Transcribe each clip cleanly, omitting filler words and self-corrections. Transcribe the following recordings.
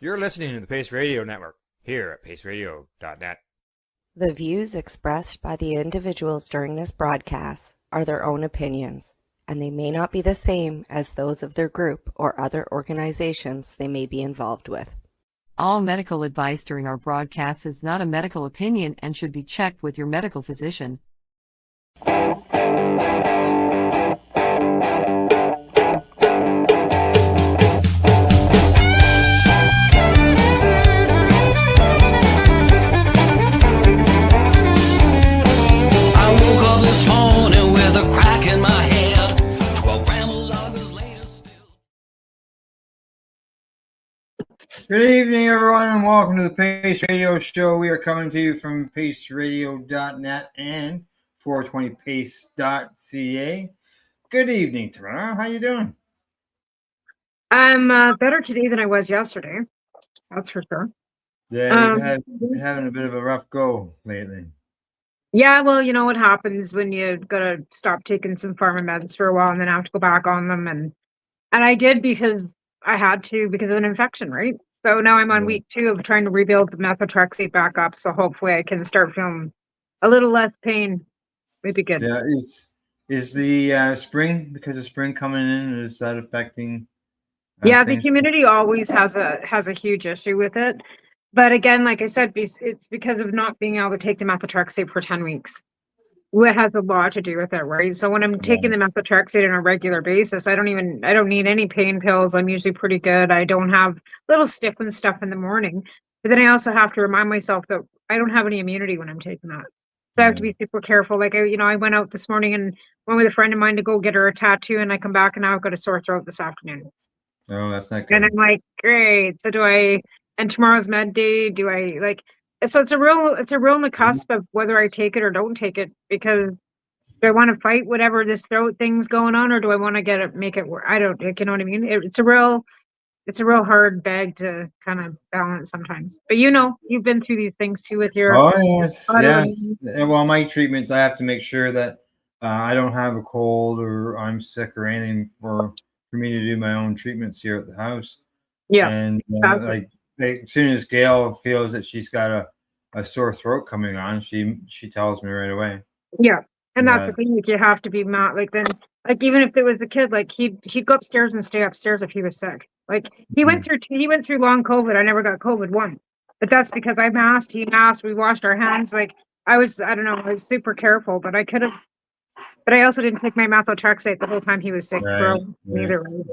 You're listening to the Pace Radio Network here at paceradio.net. The views expressed by the individuals during this broadcast are their own opinions, and they may not be the same as those of their group or other organizations they may be involved with. All medical advice during our broadcast is not a medical opinion and should be checked with your medical physician. Good evening, everyone, and welcome to the Pace Radio Show. We are coming to you from paceradio.net and 420pace.ca. Good evening, Mernagh. How you doing? I'm better today than I was yesterday. That's for sure. Yeah, you've been having a bit of a rough go lately. Yeah, well, you know what happens when you gotta stop taking some pharma meds for a while and then have to go back on them, and I did because I had to because of an infection, right? So now I'm on week 2 of trying to rebuild the methotrexate back up. So hopefully I can start feeling a little less pain. Maybe good. Yeah, is the spring, because of spring coming in, is that affecting? Yeah, the humidity always has a huge issue with it. But again, like I said, it's because of not being able to take the methotrexate for 10 weeks. It has a lot to do with it, right? So when I'm taking the methotrexate on a regular basis, I don't need any pain pills. I'm usually pretty good. I don't have little stiff and stuff in the morning. But then I also have to remind myself that I don't have any immunity when I'm taking that. So I have to be super careful. Like, I went out this morning and went with a friend of mine to go get her a tattoo, and I come back and now I've got a sore throat this afternoon. Oh, that's not good. And I'm like, great. So and tomorrow's med day, so it's a real on the cusp of whether I take it or don't take it, because do I want to fight whatever this throat thing's going on, or do I want to make it work? I don't, you know what I mean? It's a real hard bag to kind of balance sometimes. But you've been through these things too with your. Oh yes. Well, my treatments, I have to make sure that I don't have a cold or I'm sick or anything for me to do my own treatments here at the house. Yeah. And as soon as Gail feels that she's got a sore throat coming on, she tells me right away. Yeah. And that's the thing, like, you have to be not like, then, like, even if it was a kid, like he'd go upstairs and stay upstairs if he was sick. Like he went through long COVID. I never got COVID once, but that's because I masked, he masked, we washed our hands. Like I was super careful, but I could have, but I also didn't take my methotrexate the whole time he was sick. Neither way.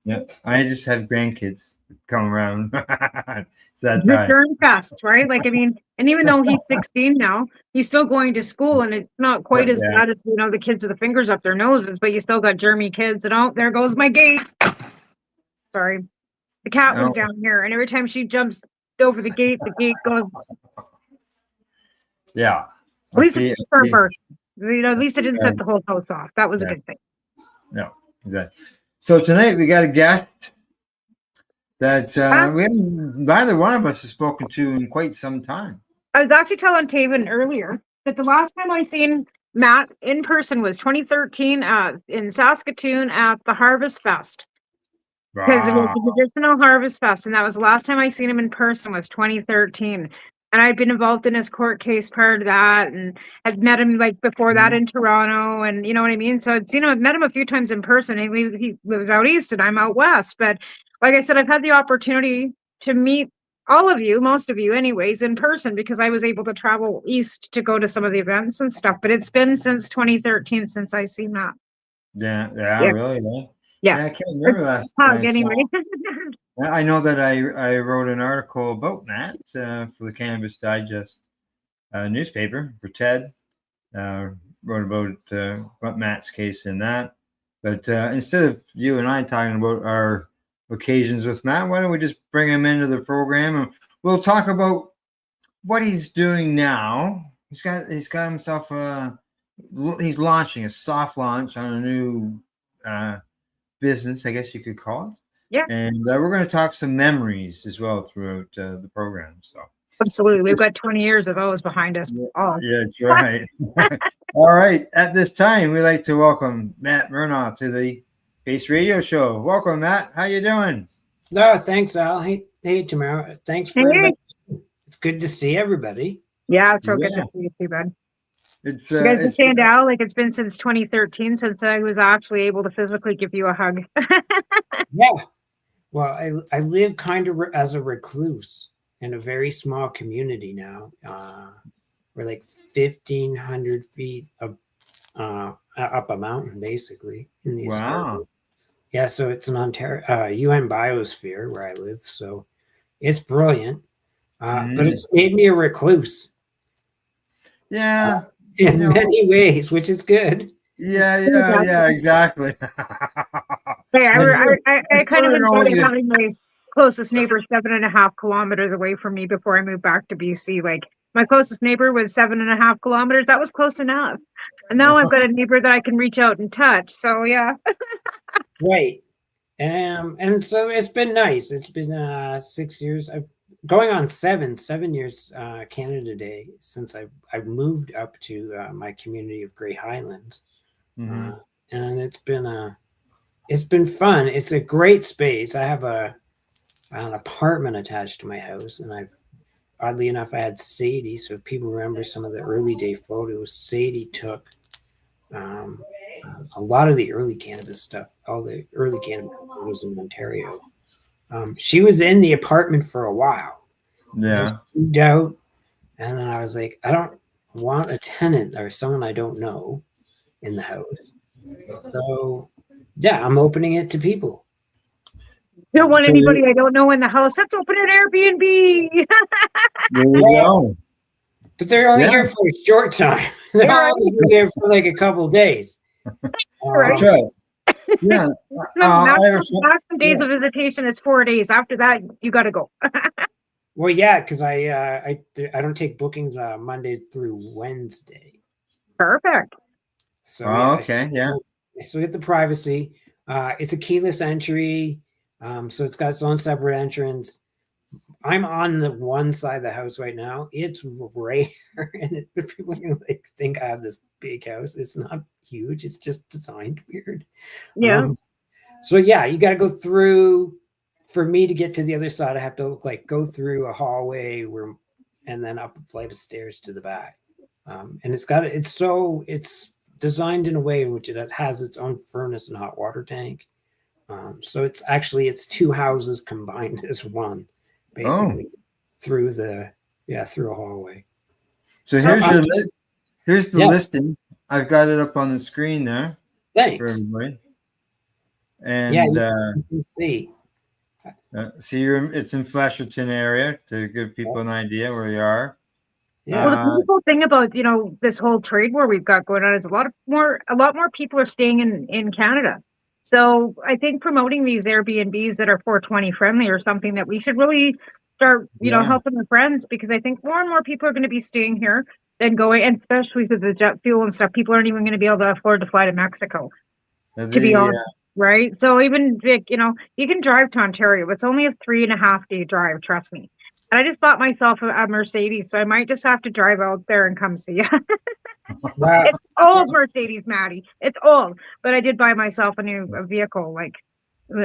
Yeah. I just have grandkids come around. The turn fast, right? Like, I mean, and even though he's 16 now, he's still going to school, and it's not quite as bad as, the kids with the fingers up their noses, but you still got germy kids. And there goes my gate. Sorry. The cat was down here, and every time she jumps over the gate goes. Yeah. At least it's her first. At least it didn't set the whole house off. That was a good thing. Yeah, exactly. So tonight we got a guest that we haven't, neither one of us has spoken to in quite some time. I was actually telling Taven earlier that the last time I seen Matt in person was 2013 in Saskatoon at the Harvest Fest. Because it was the traditional Harvest Fest, and that was the last time I seen him in person was 2013. And I'd been involved in his court case prior to that, and had met him like before that in Toronto, and you know what I mean? So I've met him a few times in person. He lives out east and I'm out west. But like I said, I've had the opportunity to meet all of you, most of you anyways, in person, because I was able to travel east to go to some of the events and stuff. But it's been since 2013 since I seen that. Yeah, really? Yeah. I can't remember last time. Anyway. I know that I wrote an article about Matt for the Cannabis Digest newspaper for Ted. Wrote about Matt's case in that. But instead of you and I talking about our occasions with Matt, why don't we just bring him into the program and we'll talk about what he's doing now. He's got himself he's launching a soft launch on a new business, I guess you could call it. Yeah. And we're going to talk some memories as well throughout the program. So absolutely. We've got 20 years of those behind us. Yeah, that's right. All right. At this time, we'd like to welcome Matt Mernagh to the Pace Radio Show. Welcome, Matt. How you doing? No, thanks, Al. Hey, Hey, Tamara. Thanks Hey. for inviting me. It's good to see everybody. Yeah, it's so good Yeah. to see you too, bud. It's You guys it's stand out like it's been since 2013 since I was actually able to physically give you a hug. Yeah. Well, I live kind of as a recluse in a very small community now. We're like 1,500 feet up a mountain, basically, in the escarpment. wow. Yeah, so it's an Ontario UN biosphere where I live, so it's brilliant. But it's made me a recluse Yeah. in You know, many ways, which is good. yeah, exactly. Hey, I I kind of sort of know enjoyed you. having my closest neighbor 7.5 kilometers away from me before I moved back to BC. Like my closest neighbor was 7.5 kilometers. That was close enough. And now I've got a neighbor that I can reach out and touch. So yeah. Right. And so it's been nice. It's been 6 years. I've going on 7 years Canada Day since I've moved up to my community of Grey Highlands. And it's been fun. It's a great space. I have an apartment attached to my house, and oddly enough I had Sadie. So if people remember some of the early day photos, Sadie took a lot of the early cannabis stuff, all the early cannabis photos in Ontario. She was in the apartment for a while. Yeah. Moved out, and then I was like, I don't want a tenant or someone I don't know in the house. So yeah, I'm opening it to people. Don't want anybody I don't know in the house. Let's open an Airbnb. There you go. But they're only here for a short time. They're only there for like a couple of days. Right. Yeah. Maximum days of visitation is 4 days. After that, you got to go. Well, yeah, because I don't take bookings Monday through Wednesday. Perfect. So okay, I still get the privacy. It's a keyless entry, so it's got its own separate entrance. I'm on the one side of the house right now. It's rare, and people are gonna like think I have this big house. It's not huge. It's just designed weird. Yeah. So yeah, you got to go through. For me to get to the other side, I have to like go through a hallway and then up a flight of stairs to the back. And it's designed in a way in which it has its own furnace and hot water tank. So it's two houses combined as one, basically through a hallway. So here's the listing. I've got it up on the screen there. Thanks. For everybody. And you can see. It's in Flesherton area to give people an idea where you are. Yeah. Well, the beautiful thing about this whole trade war we've got going on is a lot more people are staying in Canada. So I think promoting these Airbnbs that are 420 friendly or something that we should really start helping our friends, because I think more and more people are going to be staying here than going, and especially with the jet fuel and stuff, people aren't even going to be able to afford to fly to Mexico. To be honest. Right. So even you can drive to Ontario. It's only a 3.5 day drive. Trust me. And I just bought myself a Mercedes, so I might just have to drive out there and come see you. Wow. It's old Mercedes, Maddie. It's old, but I did buy myself a vehicle.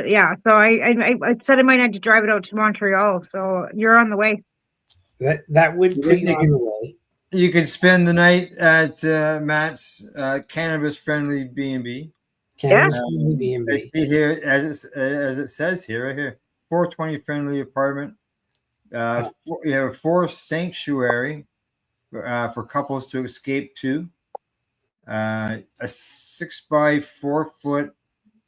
Yeah. So I said I might have to drive it out to Montreal. So you're on the way. That would put you on the way. You could spend the night at Matt's cannabis-friendly B&B. Cannabis-friendly B&B. I see here, as it says here, right here, 420 friendly apartment. You have a forest sanctuary for couples to escape to. A 6x4 foot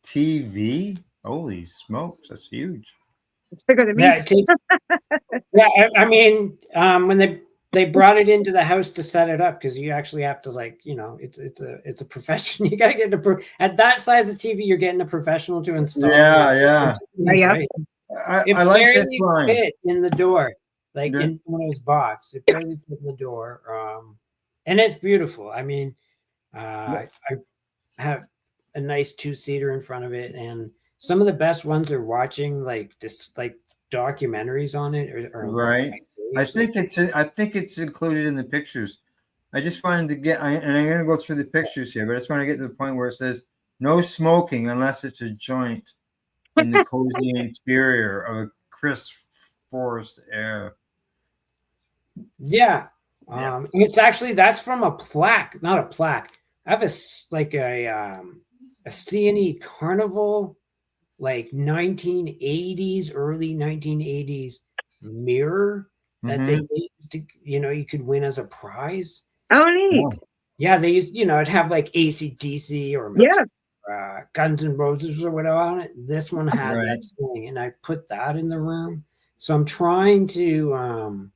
TV. Holy smokes, that's huge. It's bigger than me. I mean, when they brought it into the house to set it up, because you actually have to it's a profession. You got to get at that size of TV. You're getting a professional to install. Yeah. I like this line. Fit in the door, in one of those box. It barely fit in the door, and it's beautiful. I mean, I have a nice 2-seater in front of it, and some of the best ones are watching documentaries on it. Or right. I think it's included in the pictures. I just wanted to get, and I'm going to go through the pictures here, but I just want to get to the point where it says no smoking unless it's a joint in the cozy interior of a crisp forest air. Yeah. Yeah. And it's actually, that's from a plaque, not a plaque. I have a C&E Carnival, like 1980s, early 1980s mirror that they used to, you could win as a prize. Oh, neat. Yeah, they used, it'd have like AC/DC or Yeah. Guns N' Roses or whatever on it. This one had Right. that thing, and I put that in the room. So I'm trying to.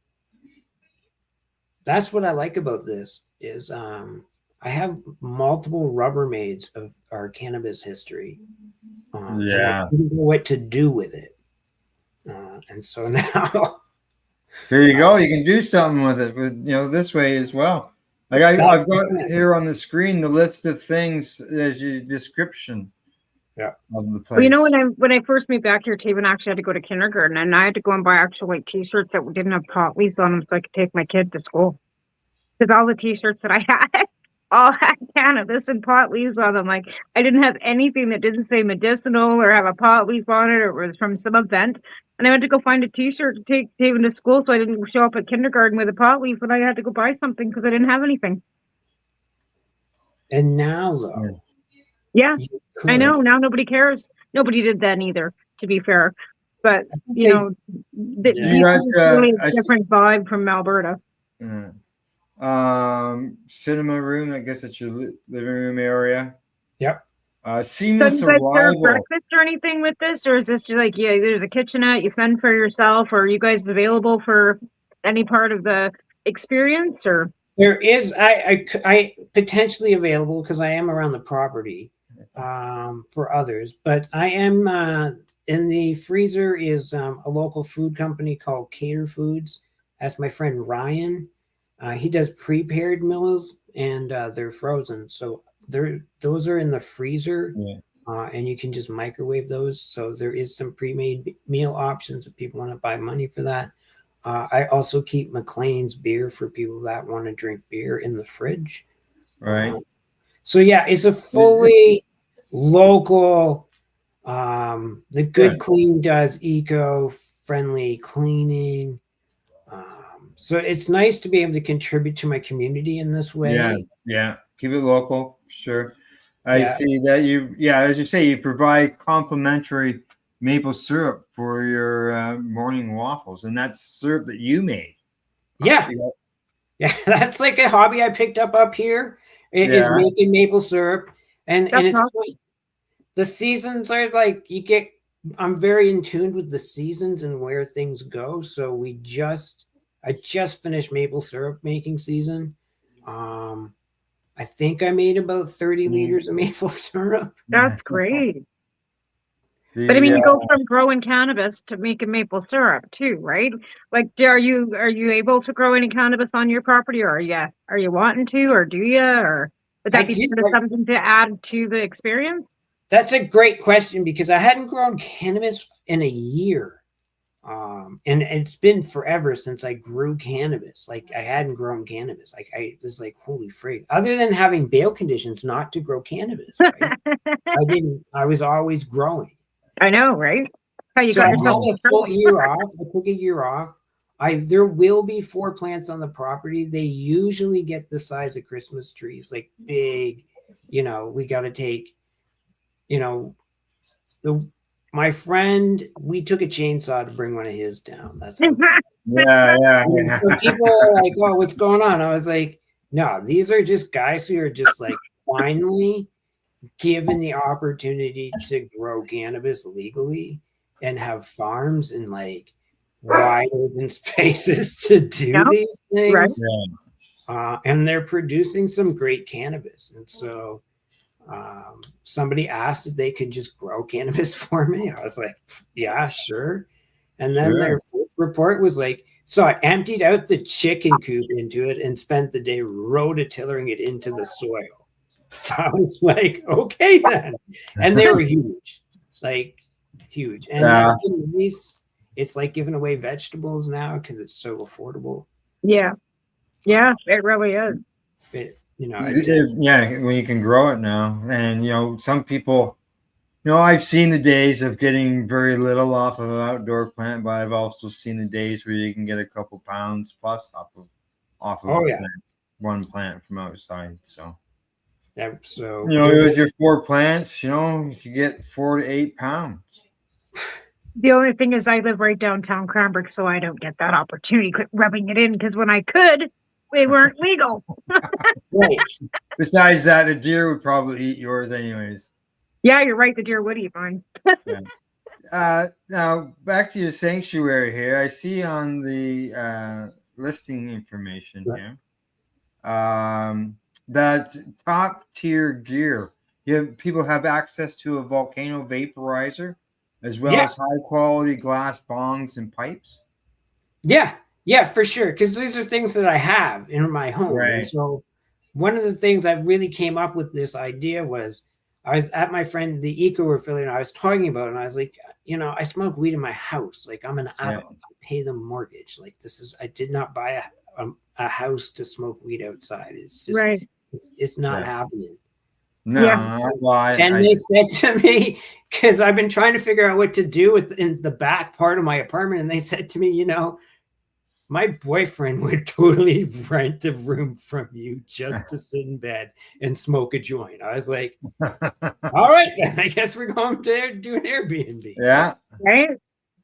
That's what I like about this is I have multiple Rubbermaids of our cannabis history. And I didn't know what to do with it, and so now. There you go. You can do something with it, with this way as well. Like I've got here on the screen the list of things as your description. Yeah. Of the place. Well, when I first moved back here, Taven actually had to go to kindergarten, and I had to go and buy actual like T-shirts that didn't have pot leaves on them, so I could take my kid to school. Because all the T-shirts that I had all had cannabis and pot leaves on them. Like I didn't have anything that didn't say medicinal or have a pot leaf on it, or it was from some event. And I had to go find a T-shirt to take Taven to school, so I didn't show up at kindergarten with a pot leaf, and I had to go buy something because I didn't have anything. And now, though, yeah, I know. Now nobody cares. Nobody did then either, to be fair. But really a different vibe from Alberta. Cinema room. I guess it's your living room area. Yep. Seamless so you guys arrival. serve breakfast or anything with this, or is this just like there's a kitchenette, you fend for yourself, or are you guys available for any part of the experience? Or there is I potentially available because I am around the property for others, but I am in the freezer is a local food company called Cater Foods. That's my friend Ryan. He does prepared meals and they're frozen, so those are in the freezer. And you can just microwave those. So there is some pre-made meal options if people want to buy money for that. I also keep McLean's beer for people that want to drink beer in the fridge. Right. So yeah, it's a fully local. The Good Clean does eco-friendly cleaning. So it's nice to be able to contribute to my community in this way. Yeah. Keep it local. Sure. I see that as you say, you provide complimentary maple syrup for your morning waffles, and that's syrup that you made. Yeah, that's like a hobby I picked up here. Is making maple syrup, and it's awesome. The seasons are like I'm very in tune with the seasons and where things go. So I just finished maple syrup making season. I think I made about 30 liters of maple syrup. That's great. But I mean, you go from growing cannabis to making maple syrup too, right? Like, are you able to grow any cannabis on your property, or are you wanting to, or do you, or would that be sort of something to add to the experience? That's a great question because I hadn't grown cannabis in a year. And it's been forever since I grew cannabis. Like I hadn't grown cannabis. Like I was like, holy frig. Other than having bail conditions not to grow cannabis, right? I was always growing. I know, right? How you got yourself a full year off. I took a year off. There will be 4 plants on the property. They usually get the size of Christmas trees, like big, we got to take, my friend, we took a chainsaw to bring one of his down. That's how So people are like, oh, what's going on? I was like, no, these are just guys who are just like finally given the opportunity to grow cannabis legally and have farms and like wide open spaces to do these things. Right. And they're producing some great cannabis. And so somebody asked if they could just grow cannabis for me. I was like, yeah, sure. And then their report was like, so I emptied out the chicken coop into it and spent the day rototillering it into the soil. I was like, okay then. And they were huge, like huge. And it's been nice. It's like giving away vegetables now because it's so affordable. Yeah, it really is. When you can grow it now, and some people I've seen the days of getting very little off of an outdoor plant, but I've also seen the days where you can get a couple pounds plus off of Oh a yeah. plant, one plant from outside. So Yeah. So with your 4 plants, you could get 4 to 8 pounds. The only thing is I live right downtown Cranbrook, so I don't get that opportunity. Quit rubbing it in, because when I could, they weren't legal. right. Besides that, the deer would probably eat yours anyways. Yeah, you're right. The deer would eat mine. Yeah. Now back to your sanctuary here. I see on the listing information here that top tier gear. People have access to a volcano vaporizer, as well as high quality glass bongs and pipes. Yeah, for sure. Because these are things that I have in my home. Right. And so one of the things I really came up with this idea was I was at my friend, the eco affiliate, I was talking about it, and I was like, I smoke weed in my house. Like, I'm an adult. I pay the mortgage. Like, I did not buy a house to smoke weed outside. It's just, Right. it's not happening. No, Yeah. They said to me, because I've been trying to figure out what to do in the back part of my apartment, and they said to me, my boyfriend would totally rent a room from you just to sit in bed and smoke a joint. I was like, all right, then I guess we're going to do an Airbnb. Yeah. Right.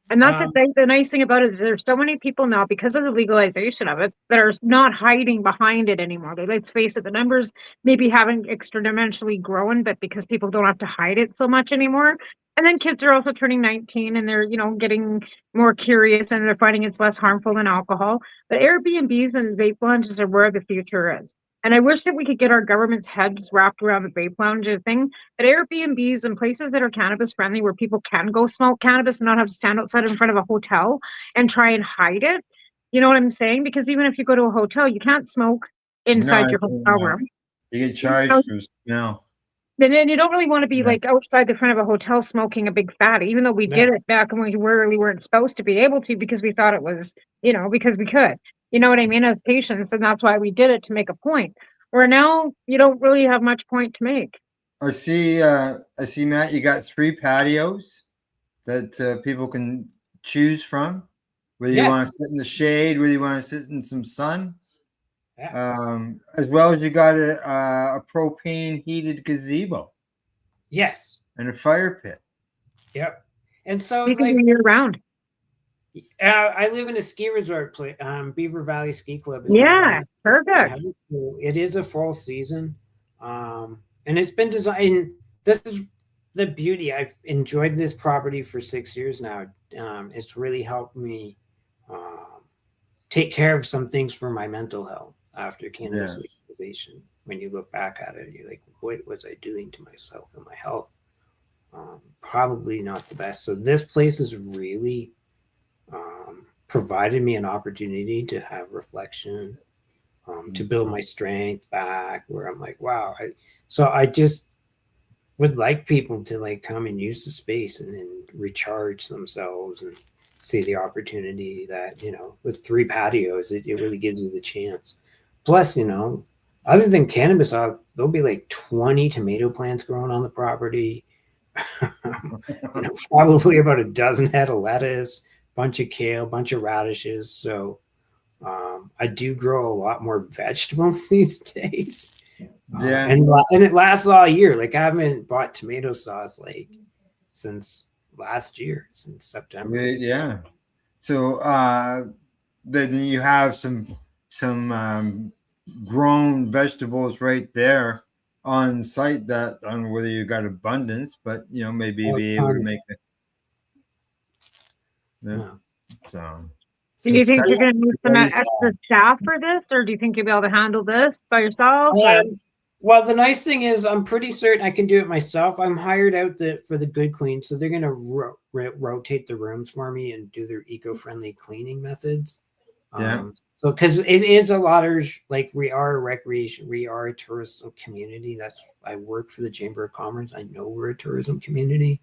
And that's the thing. The nice thing about it is there's so many people now, because of the legalization of it, that are not hiding behind it anymore. Let's face it, the numbers maybe haven't exponentially grown, but because people don't have to hide it so much anymore. And then kids are also turning 19, and they're, getting more curious, and they're finding it's less harmful than alcohol. But Airbnbs and vape lounges are where the future is. And I wish that we could get our government's heads wrapped around the vape lounge thing. At Airbnbs and places that are cannabis friendly, where people can go smoke cannabis and not have to stand outside in front of a hotel and try and hide it. You know what I'm saying? Because even if you go to a hotel, you can't smoke inside your hotel room. You get charged for smell. And then you don't really want to be like outside the front of a hotel smoking a big fatty, even though we did it back when we really weren't supposed to be able to, because we thought it was, because we could. You know what I mean? As patients, and that's why we did it, to make a point. Where now you don't really have much point to make. I see, Matt, you got 3 patios that people can choose from, whether you want to sit in the shade, whether you want to sit in some sun. As well as you got a propane heated gazebo. Yes. And a fire pit. Yep. And so you can do year round. I live in a ski resort, Beaver Valley Ski Club. Perfect. It is a fall season. And it's been designed. This is the beauty. I've enjoyed this property for 6 years now. It's really helped me take care of some things for my mental health after cannabis legalization. When you look back at it, you're like, what was I doing to myself and my health? Probably not the best. So this place has really provided me an opportunity to have reflection, to build my strength back, where I'm like, wow. I just would like people to come and use the space and recharge themselves and see the opportunity that, with 3 patios, it really gives you the chance. Plus, other than cannabis, there'll be like 20 tomato plants growing on the property, probably about a dozen head of lettuce, bunch of kale, bunch of radishes. So I do grow a lot more vegetables these days. And it lasts all year. Like, I haven't bought tomato sauce since last year, since September. Yeah. So then you have some grown vegetables right there on site. That I don't know whether you got abundance, but maybe be able to make it. So do you think you're going to need some extra staff for this, or do you think you'll be able to handle this by yourself? Well, the nice thing is I'm pretty certain I can do it myself. I'm hired out for the good clean, so they're going to rotate the rooms for me and do their eco-friendly cleaning methods. So because it is a lot of we are a recreation, we are a tourism community. I work for the Chamber of Commerce. I know we're a tourism community.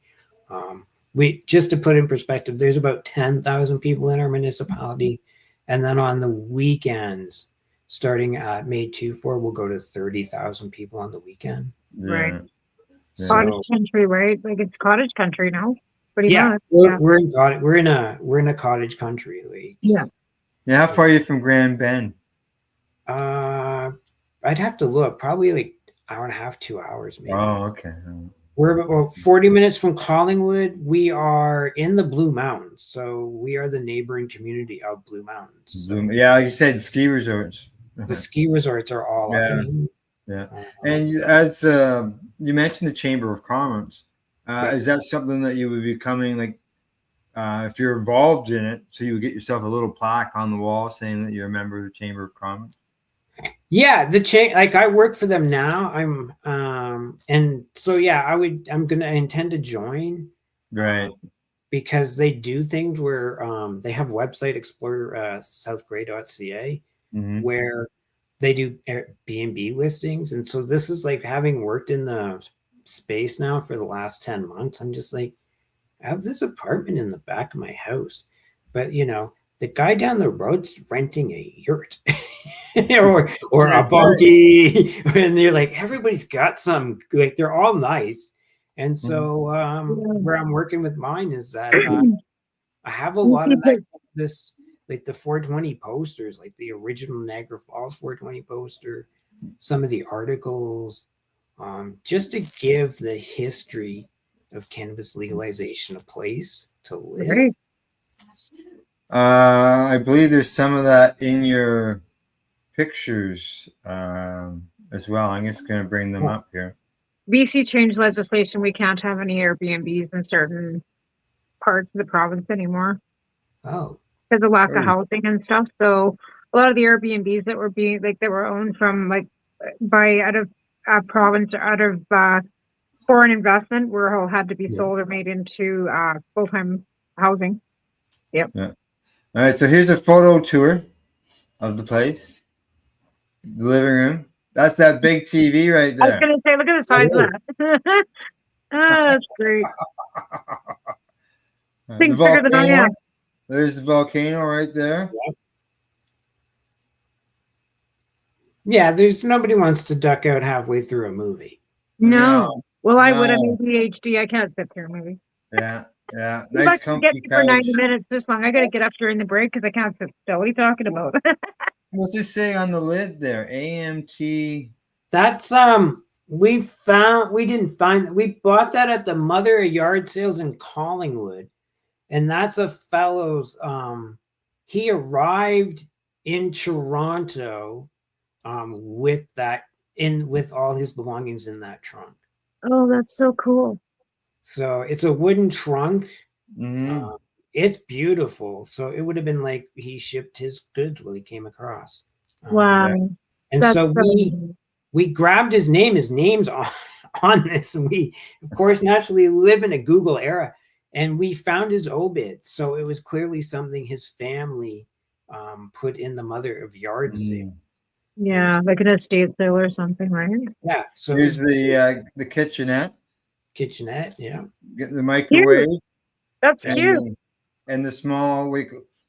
We, just to put in perspective, there's about 10,000 people in our municipality, and then on the weekends, starting at May 24, we'll go to 30,000 people on the weekend. Right. Yeah. Cottage country, right? Like it's cottage country now. Pretty much. We're in a cottage country. Like, Yeah. Yeah, how far are you from Grand Bend? I'd have to look. Probably like hour and a half, 2 hours, maybe. Oh, okay. We're about 40 minutes from Collingwood. We are in the Blue Mountains, so we are the neighboring community of Blue Mountains. So Yeah, like you said, ski resorts. the ski resorts are all up in Yeah. And as you mentioned the Chamber of Commerce, is that something that you would be becoming like if you're involved in it, so you would get yourself a little plaque on the wall saying that you're a member of the Chamber of Commerce? Yeah, like I work for them now. And so yeah, I'm gonna intend to join. Right. Because they do things where they have website explore southgrey.ca where they do Airbnb listings. And so this is like having worked in the space now for the last 10 months. I'm just like, I have this apartment in the back of my house, but the guy down the road's renting a yurt or a bunkie. And they're like, everybody's got some, like they're all nice. And so where I'm working with mine is that I have a lot of this, like the 420 posters, like the original Niagara Falls 420 poster, some of the articles, just to give the history of cannabis legalization a place to live. Right. I believe there's some of that in your pictures as well. I'm just going to bring them up here. BC changed legislation. We can't have any Airbnbs in certain parts of the province anymore. Oh. Because of lack of housing and stuff. So a lot of the Airbnbs that were owned from out of province or out of foreign investment all had to be sold or made into full-time housing. Yep. Yeah. All right. So here's a photo tour of the place, the living room. That's that big TV right there. I was going to say, look at the size of that. That's great. Things bigger than I am. There's the volcano right there. Yeah, there's nobody wants to duck out halfway through a movie. No. Well, I would have ADHD. I can't sit through a movie. Yeah. Nice comfy couch. For 90 minutes this long. I got to get up during the break because I can't sit still. What are you talking about? What's it say on the lid there? AMT. That's we didn't find, we bought that at the Mother of Yard sales in Collingwood. And that's a fellow's, he arrived in Toronto with all his belongings in that trunk. Oh, that's so cool. So it's a wooden trunk. It's beautiful. So it would have been like he shipped his goods while he came across. Wow. And so we grabbed his name. His name's on this. And we, of course, naturally live in a Google era. And we found his obit. So it was clearly something his family put in the Mother of Yard sale. Yeah, like an estate sale or something, right? Yeah. So here's the kitchenette. Yeah. Get the microwave. Cute. That's cute. And the small,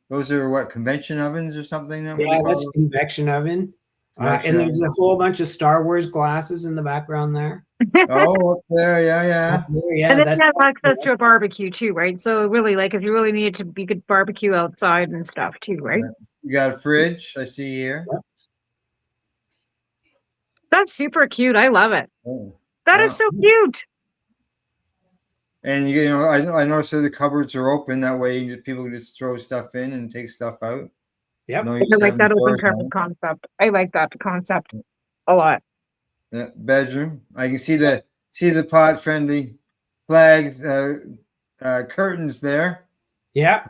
those are what, convection ovens or something? Yeah, that's a convection oven. And there's a whole bunch of Star Wars glasses in the background there. Oh, up there, yeah. And then you have access to a barbecue too, right? So really, like if you really need to, you could barbecue outside and stuff too, right? You got a fridge, I see here. Yep. That's super cute. I love it. Oh, that is so cute. And I noticed that the cupboards are open. That way, people can just throw stuff in and take stuff out. Yep. I like that open cupboard concept. I like that concept a lot. Yeah, bedroom. I can see the pot friendly flags, curtains there. Yeah.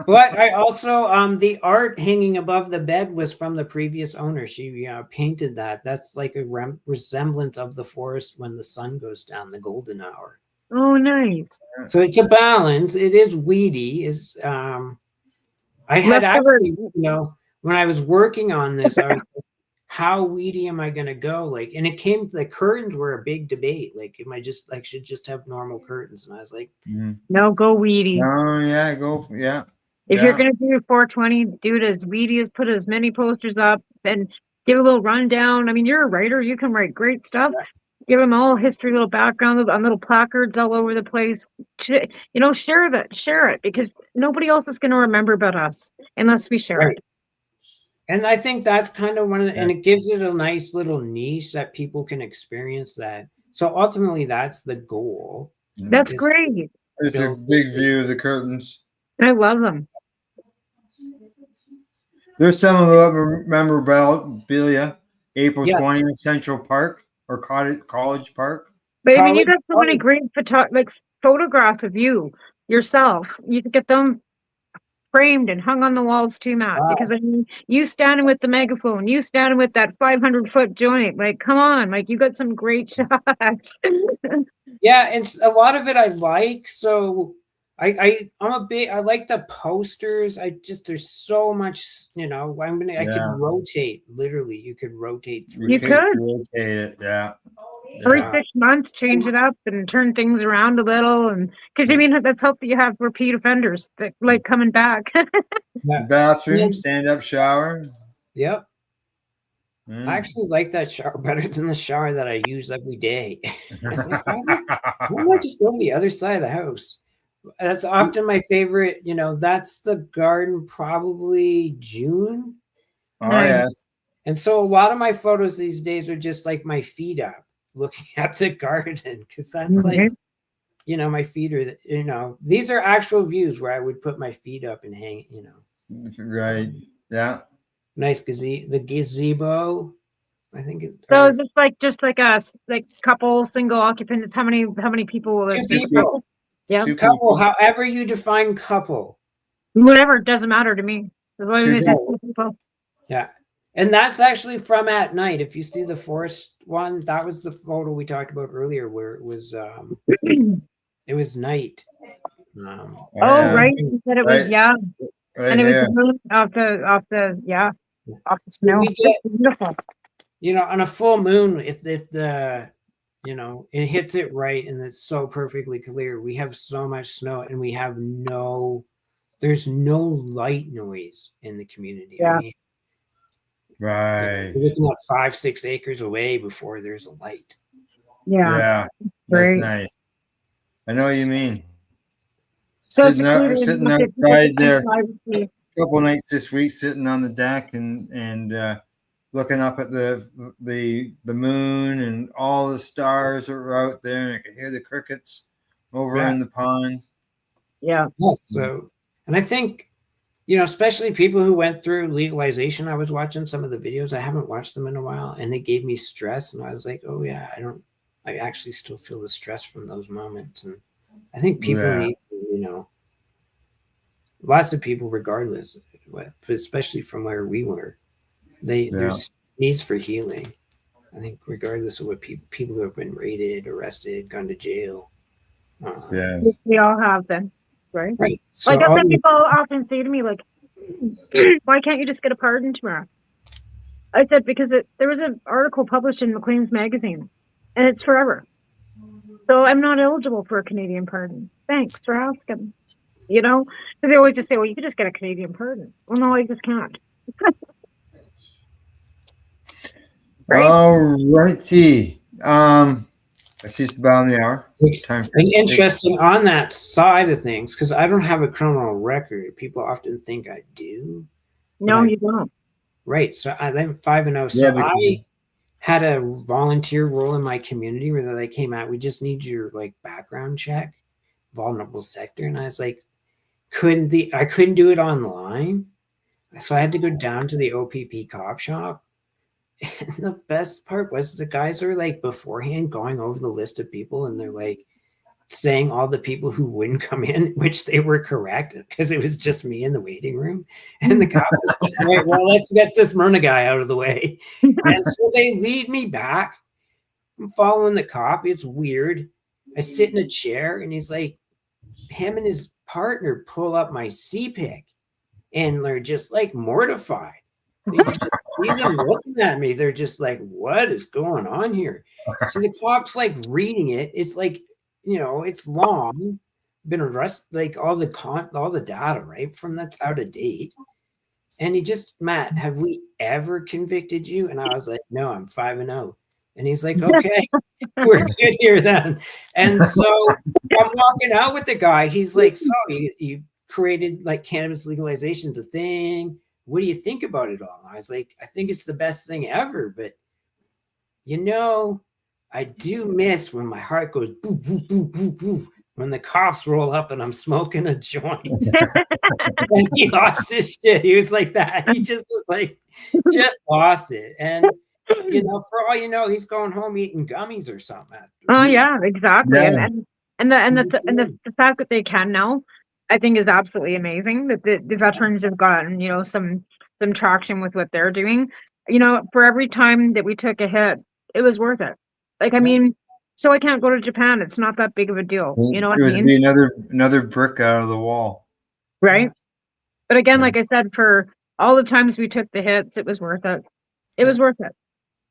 But I also the art hanging above the bed was from the previous owner. She painted that. That's like a resemblance of the forest when the sun goes down, the golden hour. Oh, nice. So it's a balance. It is weedy. I had actually, when I was working on this, I was like, how weedy am I going to go? Like, and the curtains were a big debate. Like, should just have normal curtains? And I was like, no, go weedy. Oh, yeah, yeah. If you're going to do 420, do it as weedy as put as many posters up and give a little rundown. I mean, you're a writer. You can write great stuff. Give them all history, little background on little placards all over the place. You know, share it, because nobody else is going to remember about us unless we share Right. it. And I think that's kind of one of, Yeah. and it gives it a nice little niche that people can experience that. So ultimately, that's the goal. That's is great. It's a build big this- view of the curtains. I love them. There's some of the memorabilia. April Yes. 20th, Central Park or College Park. But I mean, you College- got so many great photographs of you yourself. You could get them framed and hung on the walls too, Matt. Wow. Because I mean, you standing with the megaphone, you standing with that 500-foot joint. Like, come on, like you got some great shots. Yeah, it's a lot of it I like. So I like the posters. There's so much, I Yeah. could rotate, literally. You could rotate through. You could. rotate it. Yeah. Every Yeah. 6 months, change it up and turn things around a little, and because I mean that's helped that you have repeat offenders that like coming back. Yeah. Bathroom, Yeah. stand-up shower. Yep. Mm. I actually like that shower better than the shower that I use every day. I was like, why don't I just go to the other side of the house? That's often my favorite. That's the garden, probably June. Oh, yes. And so a lot of my photos these days are just like my feet up, looking at the garden, because that's like, my feet are, these are actual views where I would put my feet up and hang, Right. Yeah. nice the gazebo. I think So just like a couple single occupants. How many people will two it be? people. Yeah, Two Couple, people. however you define couple. whatever, it doesn't matter to me. As long as Two it's people. two people. Yeah. And that's actually from at night. If you see the forest one, that was the photo we talked about earlier where it was night. Oh, yeah. right. You said it was Right. Right and it here. was the moon off the So snow. we get, It's beautiful. on a full moon, if the it hits it right and it's so perfectly clear, we have so much snow and we have there's no light noise in the community. Yeah. I mean, Right. you're looking at 5-6 acres away before there's a light. Yeah. Yeah. Great. That's nice. I know what you mean. So Sitting outside there a couple nights this week, sitting on the deck and looking up at the moon and all the stars that were out there, and I could hear the crickets over in the pond. Yeah. Yes. So, and I think, especially people who went through legalization, I was watching some of the videos. I haven't watched them in a while, and they gave me stress, and I was like, oh yeah, I actually still feel the stress from those moments, and I think people need, lots of people, regardless, but especially from where we were, there's needs for healing. I think regardless of what people who have been raided, arrested, gone to jail. We all have them, right? Right. So Like that's what people often say to me, like, why can't you just get a pardon tomorrow? I said, because there was an article published in Maclean's magazine, and it's forever. So I'm not eligible for a Canadian pardon. Thanks for asking. Because they always just say, well, you could just get a Canadian pardon. Well, no, I just can't. Right? All righty. I see it's about the hour. Time for interesting on that side of things, because I don't have a criminal record. People often think I do. No, you don't. Right. So I'm 5-0. So I had a volunteer role in my community where they came out. We just need your background check, vulnerable sector. And I was like, I couldn't do it online. So I had to go down to the OPP cop shop. And the best part was the guys are beforehand going over the list of people, and they're saying all the people who wouldn't come in, which they were correct because it was just me in the waiting room. And the cop was like, all right, well, let's get this Mernagh guy out of the way. And so they lead me back. I'm following the cop. It's weird. I sit in a chair, and he's like, him and his partner pull up my CPIC, and they're just mortified. You just see them looking at me. They're just like, what is going on here? So the cop's reading it. It's it's long, been arrested, all the data, right, from that's out of date. And he just, Matt, have we ever convicted you? And I was like, no, I'm 5-0. And he's like, okay, we're good here then. And so I'm walking out with the guy. He's like, so you created like cannabis legalization's a thing. What do you think about it all? I was like, I think it's the best thing ever. But, I do miss when my heart goes boo, boo, boo, boo, boo, when the cops roll up and I'm smoking a joint. And he lost his shit. He was like that. He just was like, just lost it. And, for all you know, he's going home eating gummies or something. Oh yeah, exactly. Yeah. And the fact that they can now, I think, is absolutely amazing. That the veterans have gotten some traction with what they're doing. For every time that we took a hit, it was worth it. Like, I mean, so I can't go to Japan. It's not that big of a deal. You know what I mean? Be another brick out of the wall. Right. But again, like I said, for all the times we took the hits, it was worth it. It was worth it.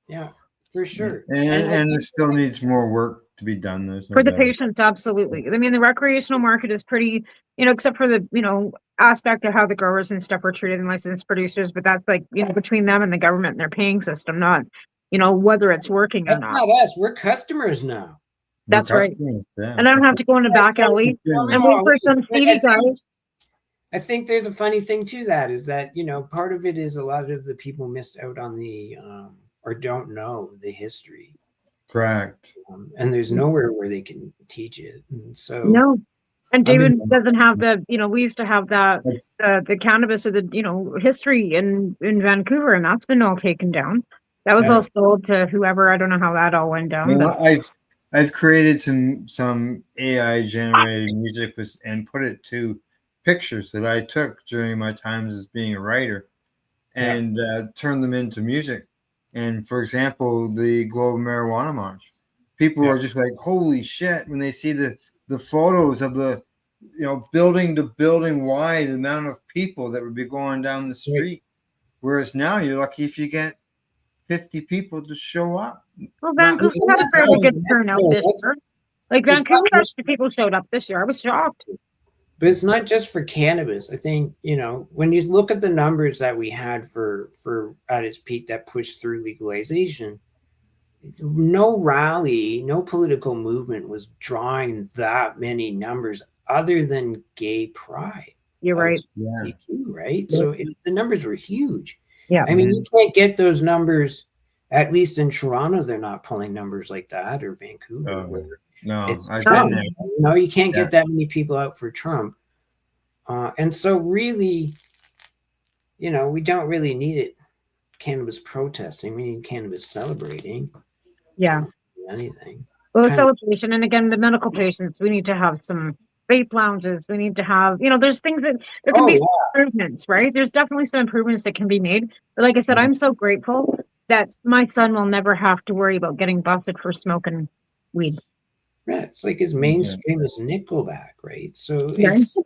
Yeah, for sure. And it still needs more work to be done. There's no For the doubt. patients, absolutely. I mean, the recreational market is pretty, except for the, aspect of how the growers and stuff are treated and licensed producers, but that's like, between them and the government and their paying system, not, whether it's working or That's not. not us. We're customers now. That's right. Yeah. And I don't have to go in the back alley and wait for some CD guys. I think there's a funny thing to that is that, part of it is a lot of the people missed out on the, or don't know the history. Correct. And there's nowhere where they can teach it. And so no. And David doesn't have the, we used to have that, the cannabis or the, history in Vancouver, and that's been all taken down. That was all sold to whoever. I don't know how that all went down. Well, I've created some AI generated music and put it to pictures that I took during my times as being a writer, and turned them into music. And for example, the Global Marijuana March, people are just like, holy shit, when they see the photos of the, building to building wide amount of people that would be going down the street. Whereas now you're lucky if you get 50 people to show up. Well, Vancouver had a very good turnout this year. Like Vancouver, actually, people showed up this year. I was shocked. But it's not just for cannabis. I think, when you look at the numbers that we had for at its peak that pushed through legalization, no rally, no political movement was drawing that many numbers other than gay pride. You're right. Yeah. Right? Yeah. So the numbers were huge. Yeah. I mean, you can't get those numbers, at least in Toronto, they're not pulling numbers like that, or Vancouver. No, it's Trump. No, you can't get that many people out for Trump. And so really, we don't really need it. Cannabis protesting. We need cannabis celebrating. Yeah. Anything. Well, it's celebration. And again, the medical patients, we need to have some vape lounges. We need to have, there's things that there can be some improvements, right? There's definitely some improvements that can be made. But like I said, I'm so grateful that my son will never have to worry about getting busted for smoking weed. Right. It's like as mainstream as Nickelback, right? So it's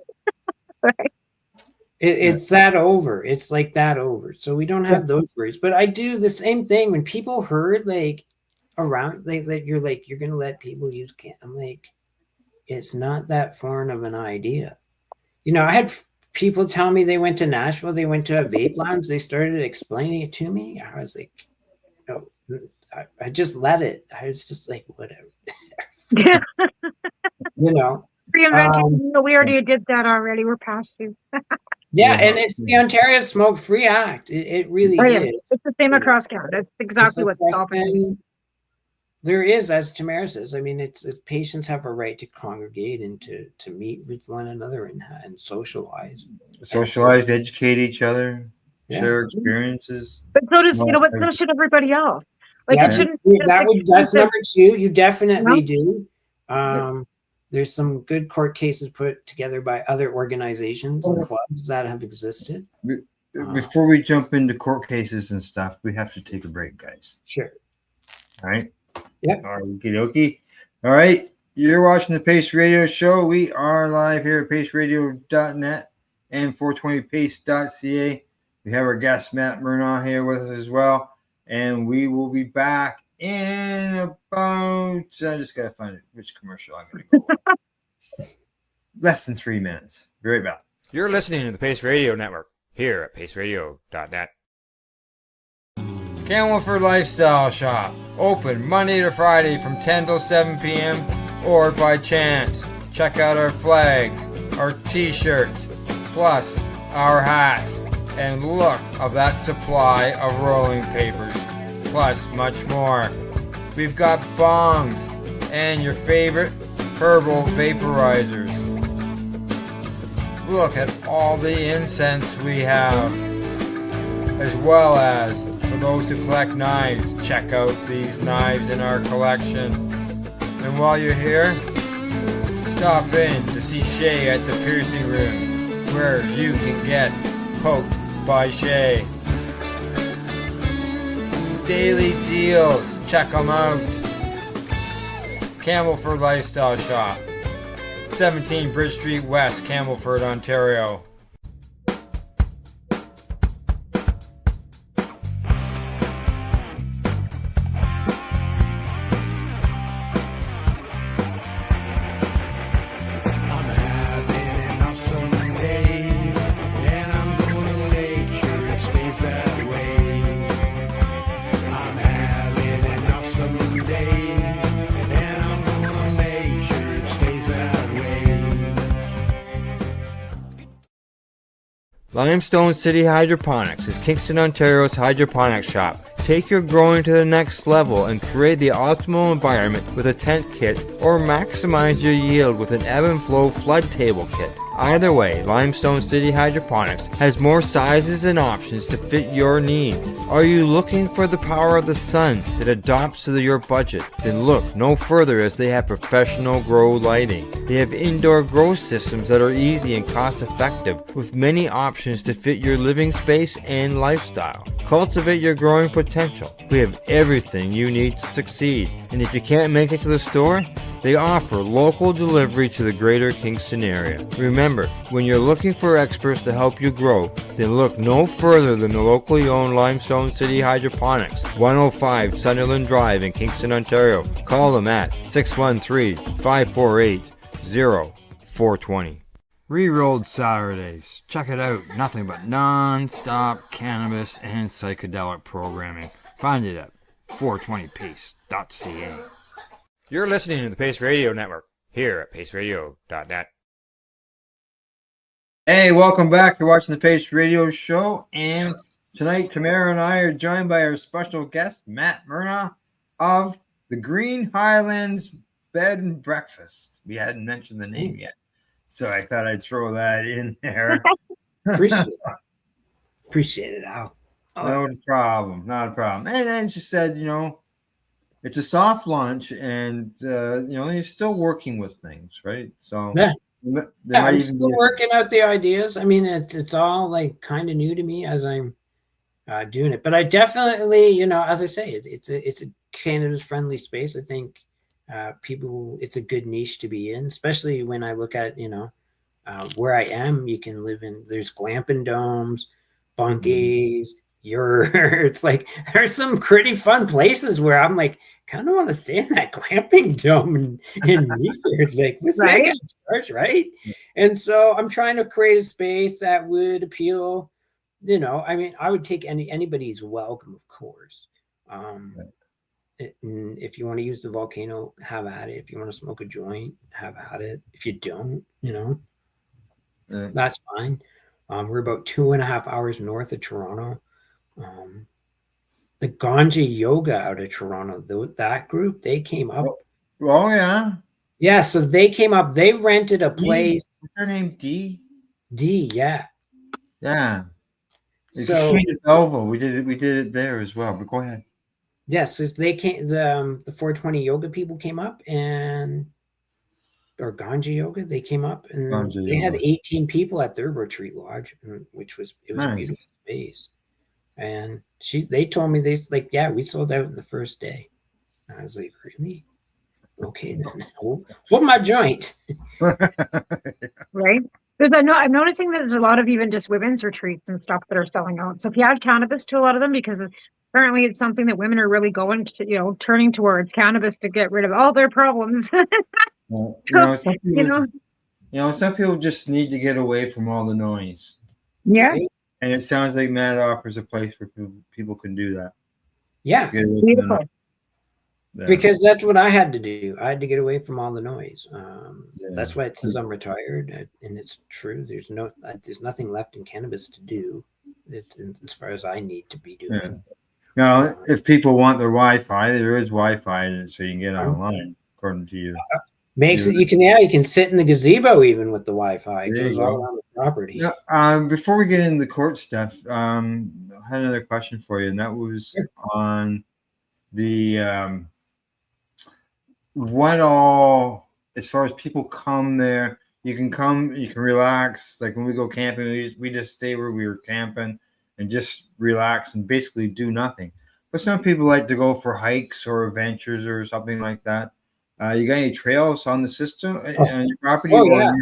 it's that over. It's like that over. So we don't have those words. But I do the same thing when people heard around you're going to let people use cannabis. I'm like, it's not that foreign of an idea. I had people tell me they went to Nashville, they went to a vape lounge, they started explaining it to me. I was like, no, I just let it. I was just like, whatever. We already did that already. We're past you. And it's the Ontario Smoke Free Act. It really is. It's the same across Canada. It's exactly what's happening. There is, as Tamara says, I mean, it's patients have a right to congregate and to meet with one another and socialize. Socialize, educate each other, share experiences. But so does so should everybody else. Like it shouldn't. That's number two. You definitely do. There's some good court cases put together by other organizations and clubs that have existed. Before we jump into court cases and stuff, we have to take a break, guys. Sure. All right. Yep. Okie dokie. All right. You're watching the Pace Radio Show. We are live here at paceradio.net and 420pace.ca. We have our guest, Matt Mernagh, here with us as well. And we will be back in about, I just got to find it, which commercial I'm going to go on. Less than 3 minutes. Be right back. You're listening to the Pace Radio Network here at paceradio.net. Campbellford Lifestyle Shop. Open Monday to Friday from 10 till 7 p.m. or by chance. Check out our flags, our t-shirts, plus our hats, and look of that supply of rolling papers, plus much more. We've got bongs and your favorite herbal vaporizers. Look at all the incense we have, as well as for those who collect knives, check out these knives in our collection. And while you're here, stop in to see Shay at the piercing room, where you can get poked by Shay. Daily deals, check them out. Campbellford Lifestyle Shop, 17 Bridge Street West, Campbellford, Ontario. Limestone City Hydroponics is Kingston, Ontario's hydroponics shop. Take your growing to the next level and create the optimal environment with a tent kit, or maximize your yield with an ebb and flow flood table kit. Either way, Limestone City Hydroponics has more sizes and options to fit your needs. Are you looking for the power of the sun that adapts to your budget? Then look no further, as they have professional grow lighting. They have indoor grow systems that are easy and cost effective, with many options to fit your living space and lifestyle. Cultivate your growing potential. We have everything you need to succeed. And if you can't make it to the store, they offer local delivery to the greater Kingston area. Remember, when you're looking for experts to help you grow, then look no further than the locally owned Limestone City Hydroponics, 105 Sunderland Drive in Kingston, Ontario. Call them at 613-548-0420. Rerolled Saturdays. Check it out. Nothing but non-stop cannabis and psychedelic programming. Find it at 420pace.ca. You're listening to the Pace Radio Network here at paceradio.net. Hey, welcome back. You're watching the Pace Radio Show, and tonight Tamara and I are joined by our special guest, Matt Mernagh of the Green Highlands Bed and Breakfast. We hadn't mentioned the name yet, so I thought I'd throw that in there. Appreciate it, Al. Not a problem. And then she said, it's a soft launch, and you're still working with things, right? So yeah, I'm still working out the ideas. I mean, it's all like kind of new to me as I'm doing it, but I definitely, as I say, it's a cannabis friendly space. I think it's a good niche to be in, especially when I look at where I am. You can live in, there's glamping domes, bunkies. It's like there's some pretty fun places where I'm like, kind of want to stay in that glamping dome in Meaford. Like, what's that gonna charge, right? And so I'm trying to create a space that would appeal. I mean, I would take anybody's welcome, of course. If you want to use the volcano, have at it. If you want to smoke a joint, have at it. If you don't, that's fine. We're about 2.5 hours north of Toronto. The Ganja Yoga out of Toronto, that group, they came up. Oh yeah. Yeah, so they came up. They rented a place. What's her name? D, yeah. Yeah. So we did it there as well. But go ahead. Yes, so they came. The 420 yoga people came up, or Ganja Yoga, they came up, and they had 18 people at their retreat lodge, which was nice. A beautiful space. And they told me, we sold out in the first day. And I was like, really? Okay, then hold my joint. Right. I'm noticing that there's a lot of even just women's retreats and stuff that are selling out. So if you add cannabis to a lot of them, because apparently it's something that women are really going to, turning towards cannabis to get rid of all their problems. Some people just need to get away from all the noise. Yeah. And it sounds like Matt offers a place where people can do that. Yeah, Get away from the Beautiful. noise. Yeah. because that's what I had to do. I had to get away from all the noise. Yeah. That's why it says I'm retired, and it's true. There's nothing left in cannabis to do, as far as I need to be doing. Yeah. Now, if people want their Wi-Fi, there is Wi-Fi, so you can get online according to you. Makes it you can sit in the gazebo even with the Wi-Fi. It There you goes go. all around the property. Yeah, before we get into the court stuff, I had another question for you, and that was on the what all, as far as people come there, you can come, you can relax. Like when we go camping, we just stay where we were camping and just relax and basically do nothing. But some people like to go for hikes or adventures or something like that. You got any trails on the system on your property? Oh, yeah.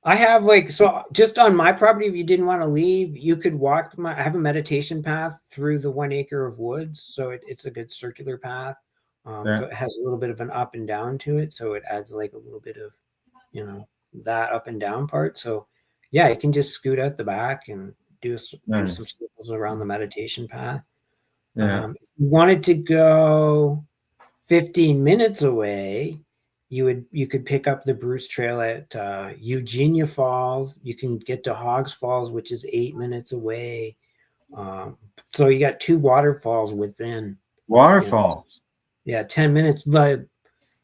I have so just on my property, if you didn't want to leave, you could walk I have a meditation path through the 1 acre of woods. So it's a good circular path. It has a little bit of an up and down to it. So it adds like a little bit of, that up and down part. So yeah, you can just scoot out the back and do some circles around the meditation path. Yeah. If you wanted to go 15 minutes away, you could pick up the Bruce Trail at Eugenia Falls. You can get to Hogs Falls, which is 8 minutes away. So you got 2 waterfalls within. Waterfalls. Yeah, 10 minutes. The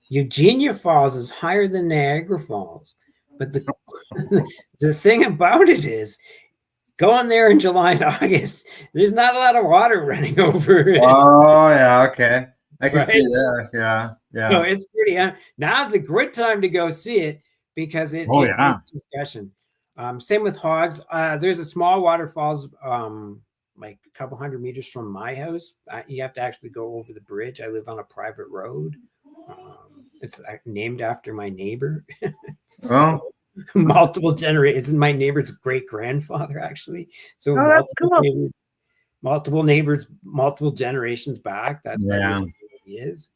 Eugenia Falls is higher than Niagara Falls, but the thing about it is, going there in July and August, there's not a lot of water running over it. Oh yeah, okay. I can see that. Yeah. So it's pretty. Now's a good time to go see it because it's discussion. Same with Hogs. There's a small waterfalls, like a couple hundred meters from my house. You have to actually go over the bridge. I live on a private road. It's named after my neighbor. Multiple generations. It's my neighbor's great grandfather, actually. So that's cool. Multiple neighbors, multiple generations back. That's what it is.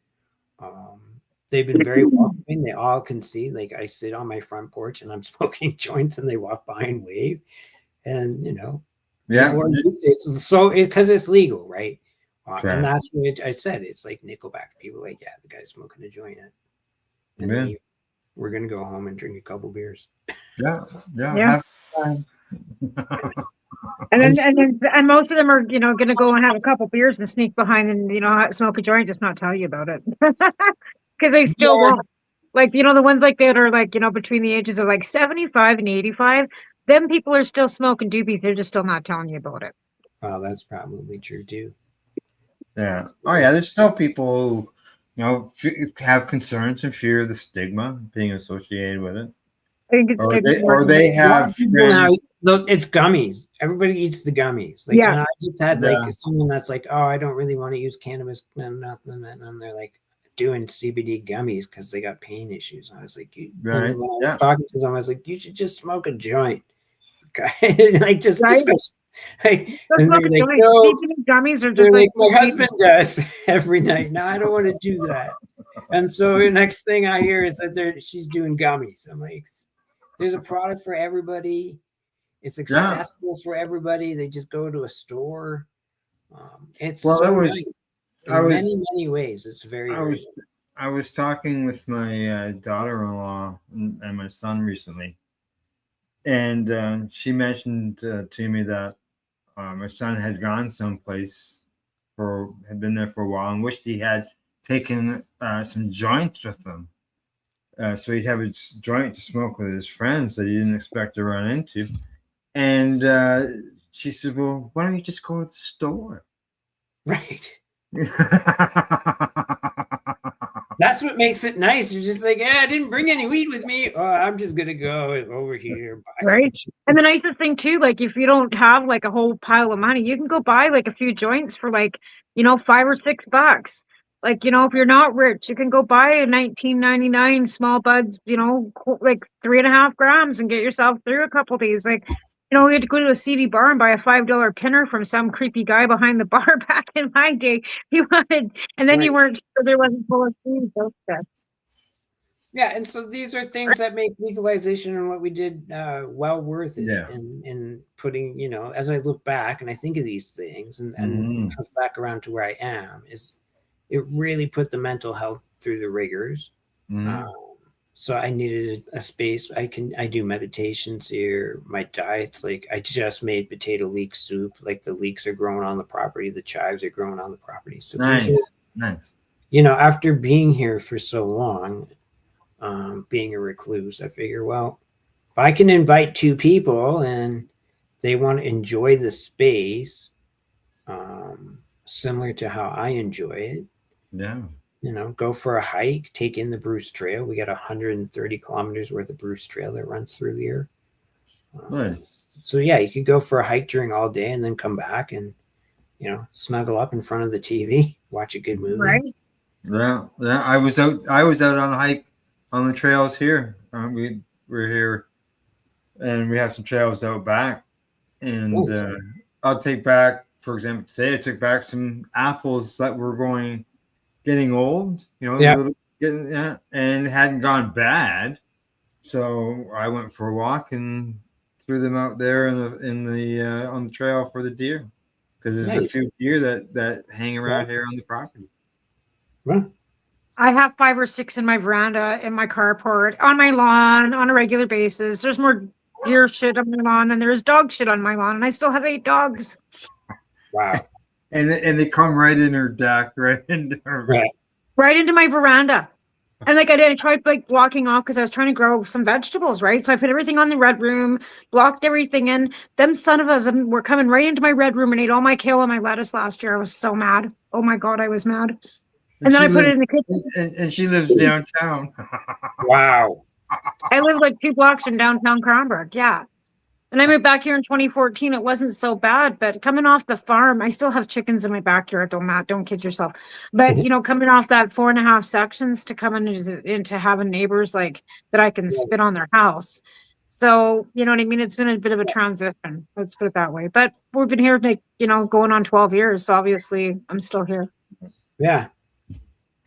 They've been very welcoming. They all can see. Like I sit on my front porch and I'm smoking joints, and they walk by and wave, and so because it's legal, right? And that's what I said. It's like Nickelback. People are like, yeah, the guy's smoking a joint, and then we're gonna go home and drink a couple beers. Yeah. Have fun. And most of them are, going to go and have a couple beers and sneak behind and, smoke a joint, just not tell you about it. Because they still won't. Like, the ones like that are like, between the ages of like 75 and 85, them people are still smoking doobies. They're just still not telling you about it. Oh, that's probably true too. Yeah. Oh yeah. There's still people who, have concerns and fear of the stigma being associated with it. I think it's or they have friends. Look, it's gummies. Everybody eats the gummies. Like, and I just had someone that's like, oh, I don't really want to use cannabis and nothing, and they're like doing CBD gummies because they got pain issues. I was like, right? When I was talking to them, I was like, you should just smoke a joint. Like just and they're like, no, gummies are just like my husband does every night. No, I don't want to do that. And so the next thing I hear is that she's doing gummies. I'm like, there's a product for everybody. It's accessible for everybody. They just go to a store. It's many ways. It's very. I was talking with my daughter-in-law and my son recently, and she mentioned to me that my son had gone someplace had been there for a while and wished he had taken some joints with them. So he'd have a joint to smoke with his friends that he didn't expect to run into. And she said, well, why don't you just go to the store? Right. That's what makes it nice. You're just like, I didn't bring any weed with me. Oh, I'm just going to go over here. Right. And the nicest thing too, like if you don't have like a whole pile of money, you can go buy like a few joints for like, $5 or $6. Like, if you're not rich, you can go buy a $19.99 small buds, like 3.5 grams and get yourself through a couple days. Like, we had to go to a CD bar and buy a $5 pinner from some creepy guy behind the bar back in my day. You weren't sure there wasn't full of food. Yeah, and so these are things that make legalization and what we did well worth it. Yeah. And putting, as I look back and I think of these things and Mhm. comes back around to where I am, is it really put the mental health through the rigors. Mhm. So I needed a space. I do meditations here. My diet's like I just made potato leek soup. Like the leeks are growing on the property, the chives are growing on the property. So these Nice. are, Nice. after being here for so long, being a recluse, I figure, well, if I can invite two people and they want to enjoy the space, similar to how I enjoy it, Yeah. go for a hike, take in the Bruce Trail. We got 130 kilometers worth of Bruce Trail that runs through here. Nice. So yeah, you could go for a hike during all day and then come back and, snuggle up in front of the TV, watch a good movie. Right. Yeah. Yeah. I was out on a hike on the trails here. We're here, and we have some trails out back. And Nice. I'll take back, for example, today I took back some apples that were getting old, Yeah. and hadn't gone bad. So I went for a walk and threw them out there on the trail for the deer, because there's a Nice. few deer that hang around here on the property. Well, I have 5 or 6 in my veranda, in my carport, on my lawn, on a regular basis. There's more deer shit on my lawn than there is dog shit on my lawn, and I still have 8 dogs. wow. And they come right in her deck, right into her. Right. Right into my veranda. And like I tried like walking off because I was trying to grow some vegetables, right? So I put everything on the red room, blocked everything in. Them son of us were coming right into my red room and ate all my kale and my lettuce last year. I was so mad. Oh my God, I was mad. And then I put it in the kitchen. And she lives downtown. Wow. I live like 2 blocks from downtown Cranbrook. Yeah. And I moved back here in 2014. It wasn't so bad, but coming off the farm, I still have chickens in my backyard. Don't kid yourself. But coming off that 4.5 sections to coming into having neighbors like that I can spit on their house. So, you know what I mean? It's been a bit of a transition. Let's put it that way. But we've been here like, going on 12 years. So obviously I'm still here. Yeah.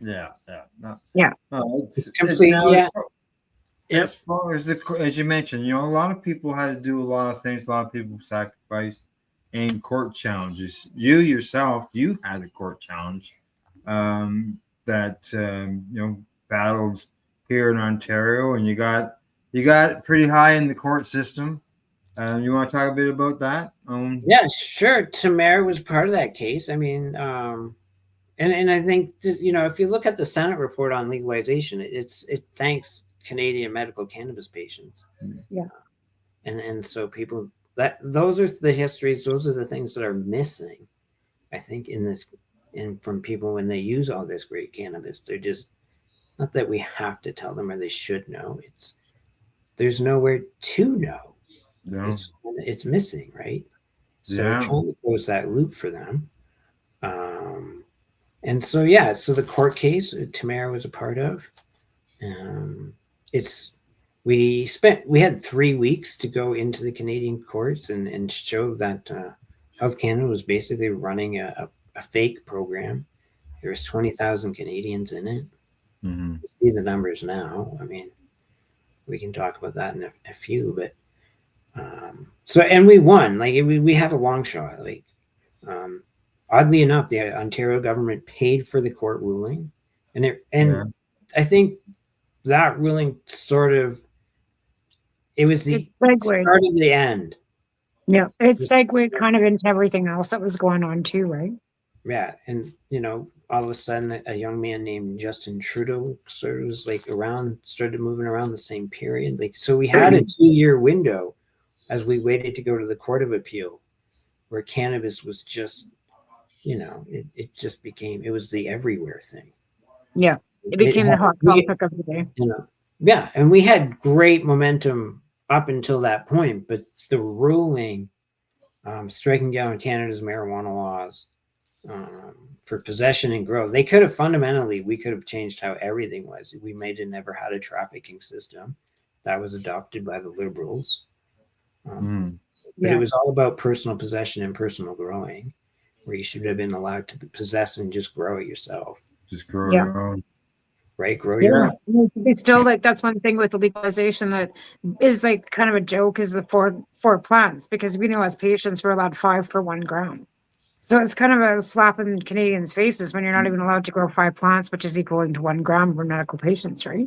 Yeah. No, It's complete. As far as you mentioned, a lot of people had to do a lot of things. A lot of people sacrificed and court challenges. You yourself, you had a court challenge that battled here in Ontario, and you got pretty high in the court system. You want to talk a bit about that? Yeah, sure. Tamara was part of that case. I mean, and I think if you look at the Senate report on legalization, it thanks Canadian medical cannabis patients. Yeah. And so people those are the histories, those are the things that are missing, I think, from people when they use all this great cannabis. They're just not that we have to tell them or they should know. There's nowhere to know. No. It's missing, right? So Yeah. we're trying to close that loop for them. And so so the court case Tamara was a part of. We had 3 weeks to go into the Canadian courts and show that Health Canada was basically running a fake program. There was 20,000 Canadians in it. Mm-hmm. You see the numbers now. I mean, we can talk about that in a few, but and we won. Like we had a long shot. Like oddly enough, the Ontario government paid for the court ruling, I think that ruling it was the start of the end. Yeah, it segued kind of into everything else that was going on too, right? Yeah, and all of a sudden, a young man named Justin Trudeau sort of was started moving around the same period. Like, so we had a 2-year window as we waited to go to the Court of Appeal, where cannabis was just, it just became, it was the everywhere thing. Yeah, it became the hot topic of the day. Yeah, and we had great momentum up until that point, but the ruling striking down Canada's marijuana laws for possession and grow, we could have changed how everything was. We might have never had a trafficking system that was adopted by the Liberals. But it was all about personal possession and personal growing, where you should have been allowed to possess and just grow it yourself. Just grow your own. right? Grow Yeah, your own. it's still like that's one thing with the legalization that is like kind of a joke is the four plants, because we know as patients we're allowed 5 for 1 gram. So it's kind of a slap in Canadians' faces when you're not even allowed to grow 5 plants, which is equaling to 1 gram for medical patients, right?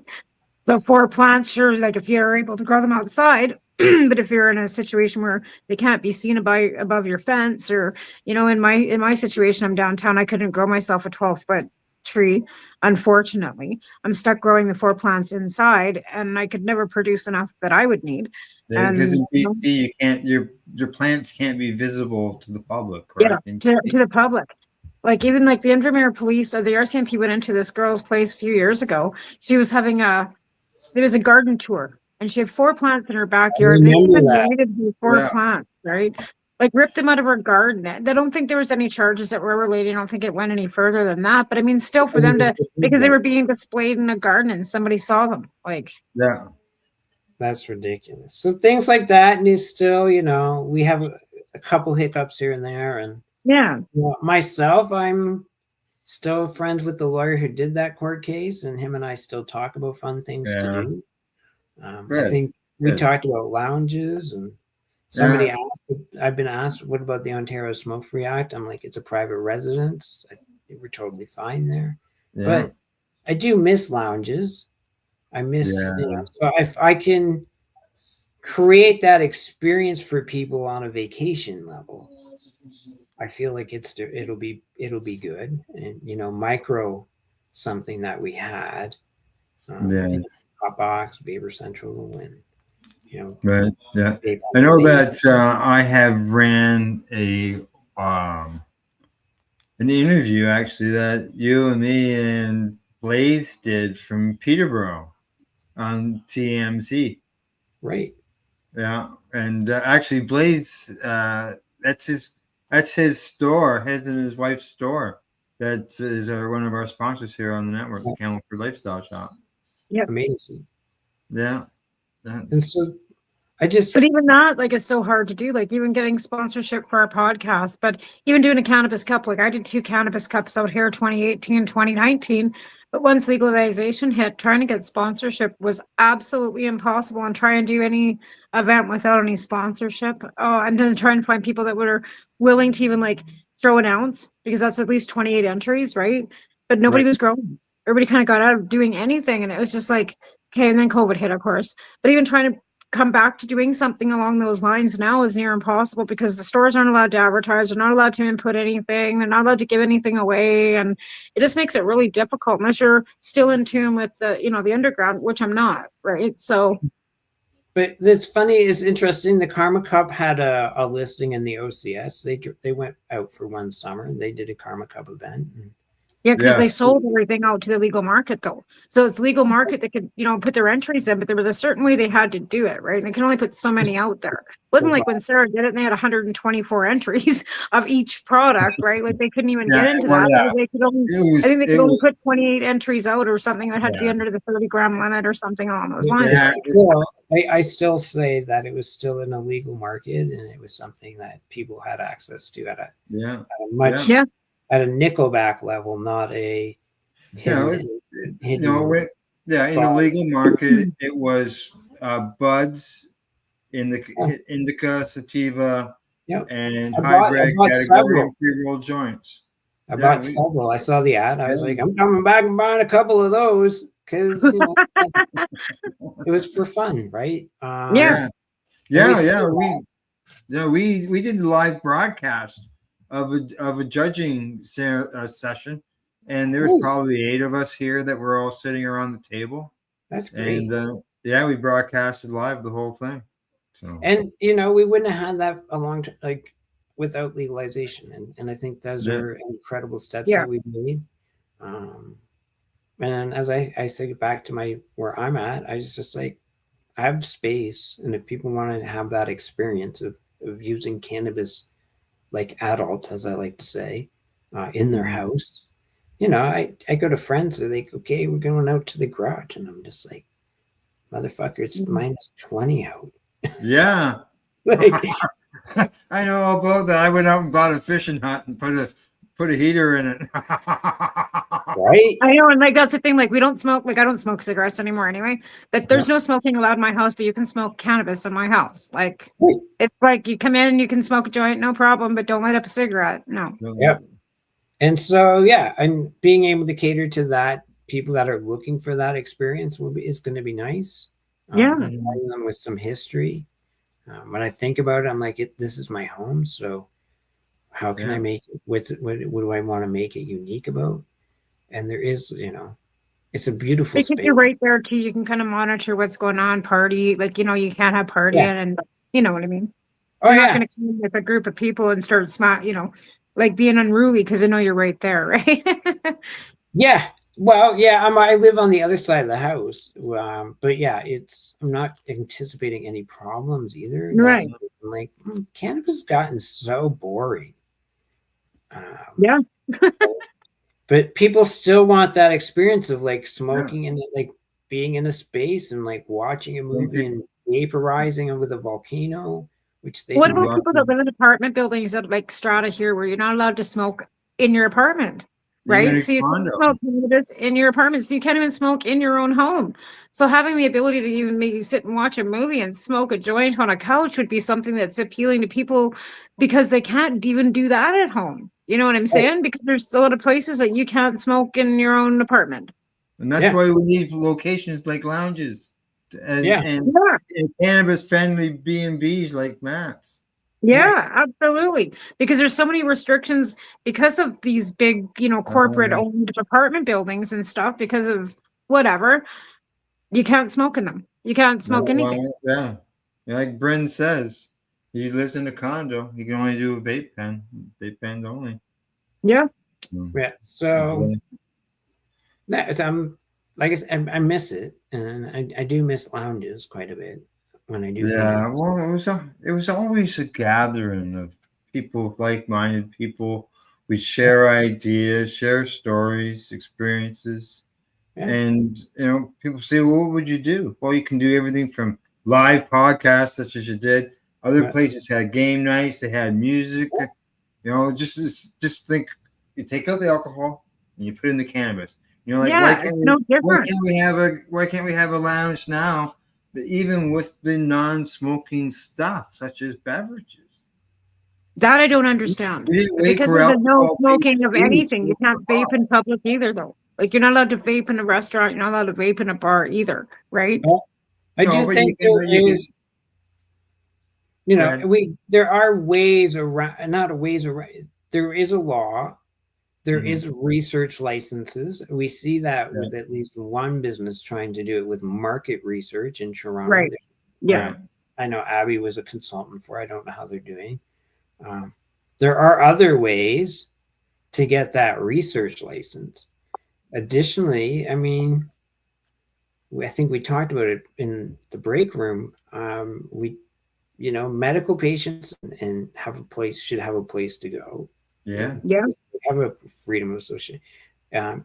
So 4 plants, sure, like if you're able to grow them outside, but if you're in a situation where they can't be seen above your fence, or in my situation, I'm downtown, I couldn't grow myself a 12-foot tree. Unfortunately, I'm stuck growing the 4 plants inside, and I could never produce enough that I would need. Because And in BC, you can't your plants can't be visible to the public, yeah, correct? to the public. Like even like the Invermere police or the RCMP went into this girl's place a few years ago. She was having there was a garden tour, and she had 4 plants in her backyard. They remember even that. raided these 4 Yeah. plants, right? Like ripped them out of her garden. I don't think there was any charges that were related. I don't think it went any further than that. But I mean, still for them to, because they were being displayed in a garden and somebody saw them. Like, Yeah. That's ridiculous. So things like that, and is still, we have a couple hiccups here and there. And yeah, myself, I'm still friends with the lawyer who did that court case, and him and I still talk about fun things to do. I Good. think we Good. talked about lounges, and somebody asked, I've been asked, what about the Ontario Smoke Free Act? I'm like, it's a private residence. We're totally fine there. Yeah. But I do miss lounges. I miss, so if I can create that experience for people on a vacation level, I feel like it'll be good. And micro something that we had, Hot Box, Beaver Central, and Right. Yeah. I know that I have ran an interview actually that you and me and Blaze did from Peterborough on TMC. Right. Yeah, and actually Blaze, that's his store, his and his wife's store. That is one of our sponsors here on the network, the Campbellford Lifestyle Shop. yeah. Amazing. Yeah. And so but even that, like, is so hard to do. Like, even getting sponsorship for our podcast, but even doing a cannabis cup, like I did 2 cannabis cups out here, 2018, 2019. But once legalization hit, trying to get sponsorship was absolutely impossible, and try and do any event without any sponsorship. Oh, and then try and find people that were willing to even like throw an ounce, because that's at least 28 entries, right? But nobody was growing. Everybody kind of got out of doing anything, and it was just like, okay. And then COVID hit, of course. But even trying to come back to doing something along those lines now is near impossible, because the stores aren't allowed to advertise, they're not allowed to input anything, they're not allowed to give anything away, and it just makes it really difficult unless you're still in tune with the the underground, which I'm not, right? So but it's funny, it's interesting, the Karma Cup had a listing in the OCS. They went out for one summer, they did a Karma Cup event. yeah, because they sold everything out to the legal market, though. So it's legal market that could, put their entries in, but there was a certain way they had to do it, right? And they could only put so many out there. It wasn't like when Sarah did it and they had 124 entries of each product, right? Like they couldn't even get into that. Yeah. They could only, I think they could only put 28 entries out or something. It had to be under the 30-gram limit or something along those lines. I still say that it was still an illegal market, and it was something that people had access to at a much at a Nickelback level, not a in the legal market, it was buds, indica, sativa, and hybrid category and pre-roll joints. I bought several. I saw the ad. I was like, I'm coming back and buying a couple of those, because it was for fun, right? We did a live broadcast of a judging session, and there was probably 8 of us here that were all sitting around the table. That's great. And we broadcasted live the whole thing. So, and we wouldn't have had that a long time, like, without legalization, and I think those are incredible steps that we've made. And as I say, back to where I'm at, I was just like, I have space, and if people want to have that experience of using cannabis like adults, as I like to say, in their house, I go to friends, they're like, okay, we're going out to the garage, and I'm just like, motherfucker, it's -20 out. Yeah. Like, I know about that. I went out and bought a fishing hut and put put a heater in it. Right? I know, and like that's the thing. Like we don't smoke. Like I don't smoke cigarettes anymore anyway. But there's no smoking allowed in my house, but you can smoke cannabis in my house. Like Right. it's like you come in, you can smoke a joint, no problem, but don't light up a cigarette. No. Yep. And so, yeah, and being able to cater to that, people that are looking for that experience is going to be nice. Yeah. Providing them with some history. When I think about it, I'm like, this is my home. So how can I make it? What do I want to make it unique about? And there is, it's a beautiful Because space. you're right there too. You can kind of monitor what's going on, party. Like, you can't have partying and you know what I mean? You're not going to come in with a group of people and start like being unruly because I know you're right there, right? Yeah. Well, yeah, I live on the other side of the house. But yeah, I'm not anticipating any problems either. Right. I'm like, cannabis has gotten so boring. Yeah. But people still want that experience of like smoking and like being in a space and like watching a movie and vaporizing with a volcano, which they What do. about people that live in apartment buildings that like strata here where you're not allowed to smoke in your apartment? Right. So you can't smoke cannabis in your apartment. So you can't even smoke in your own home. So having the ability to even maybe sit and watch a movie and smoke a joint on a couch would be something that's appealing to people because they can't even do that at home. You know what I'm saying? Because there's a lot of places that you can't smoke in your own apartment. And that's why we need locations like lounges and cannabis friendly B&Bs like Matt's. Yeah, absolutely. Because there's so many restrictions because of these big, corporate owned apartment buildings and stuff, because of whatever. You can't smoke in them. You can't smoke anything. Yeah. Like Bryn says, he lives in a condo. He can only do a vape pen only. Yeah. Yeah. So like I said, I miss it. And I do miss lounges quite a bit. When I do, well, it was always a gathering of people, like-minded people. We share ideas, share stories, experiences, and people say, "Well, what would you do?" Well, you can do everything from live podcasts, such as you did. Other places had game nights, they had music. Just think, you take out the alcohol and you put in the cannabis. Why can't we have a lounge now? Even with the non-smoking stuff, such as beverages. That I don't understand. Because there's no smoking of anything. You can't vape in public either, though. Like, you're not allowed to vape in a restaurant. You're not allowed to vape in a bar either, right? Well, I do think there is, there are ways around, not ways around, there is a law. There is research licenses. We see that with at least one business trying to do it with market research in Toronto. Right. Yeah. I know Abby was a consultant for. I don't know how they're doing. There are other ways to get that research license. Additionally, I think we talked about it in the break room. Medical patients and should have a place to go. Yeah. Yeah. Have a freedom of association.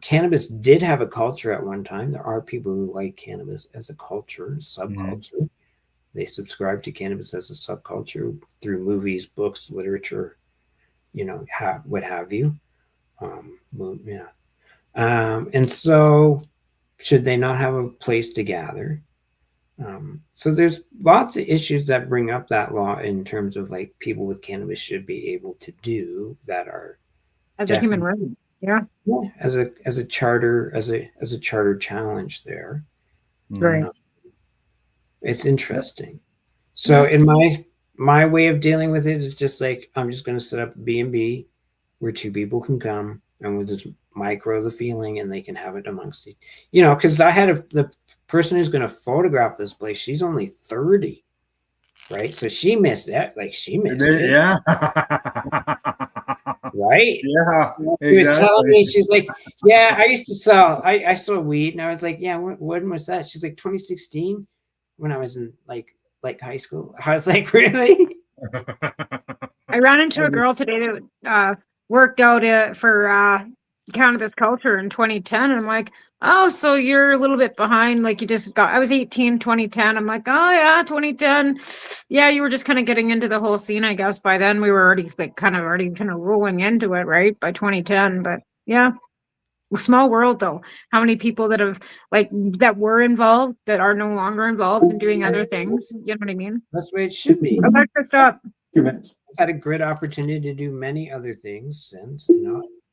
Cannabis did have a culture at one time. There are people who like cannabis as a culture, subculture. They subscribe to cannabis as a subculture through movies, books, literature, what have you. And so should they not have a place to gather? So there's lots of issues that bring up that law in terms of like people with cannabis should be able to do that are as a human right. Yeah. As a charter challenge there. Right. It's interesting. So in my way of dealing with it is just like, I'm just going to set up a B&B where two people can come and we'll just micro the feeling and they can have it amongst each, because I had the person who's going to photograph this place. She's only 30. Right. So she missed it. Like she missed it. Yeah. Right. Yeah. She was telling me, she's like, yeah, I used to sell, I sold weed. And I was like, yeah, when was that? She's like 2016 when I was in like high school. I was like, really? I ran into a girl today that worked out for cannabis culture in 2010. And I'm like, oh, so you're a little bit behind. Like I was 18, 2010. I'm like, oh yeah, 2010. Yeah, you were just kind of getting into the whole scene, I guess. By then we were already kind of rolling into it, right? By 2010. But yeah. Small world though. How many people that have that were involved that are no longer involved in doing other things? You know what I mean? That's the way it should be. Alexa, stop. 2 minutes. I've had a great opportunity to do many other things since,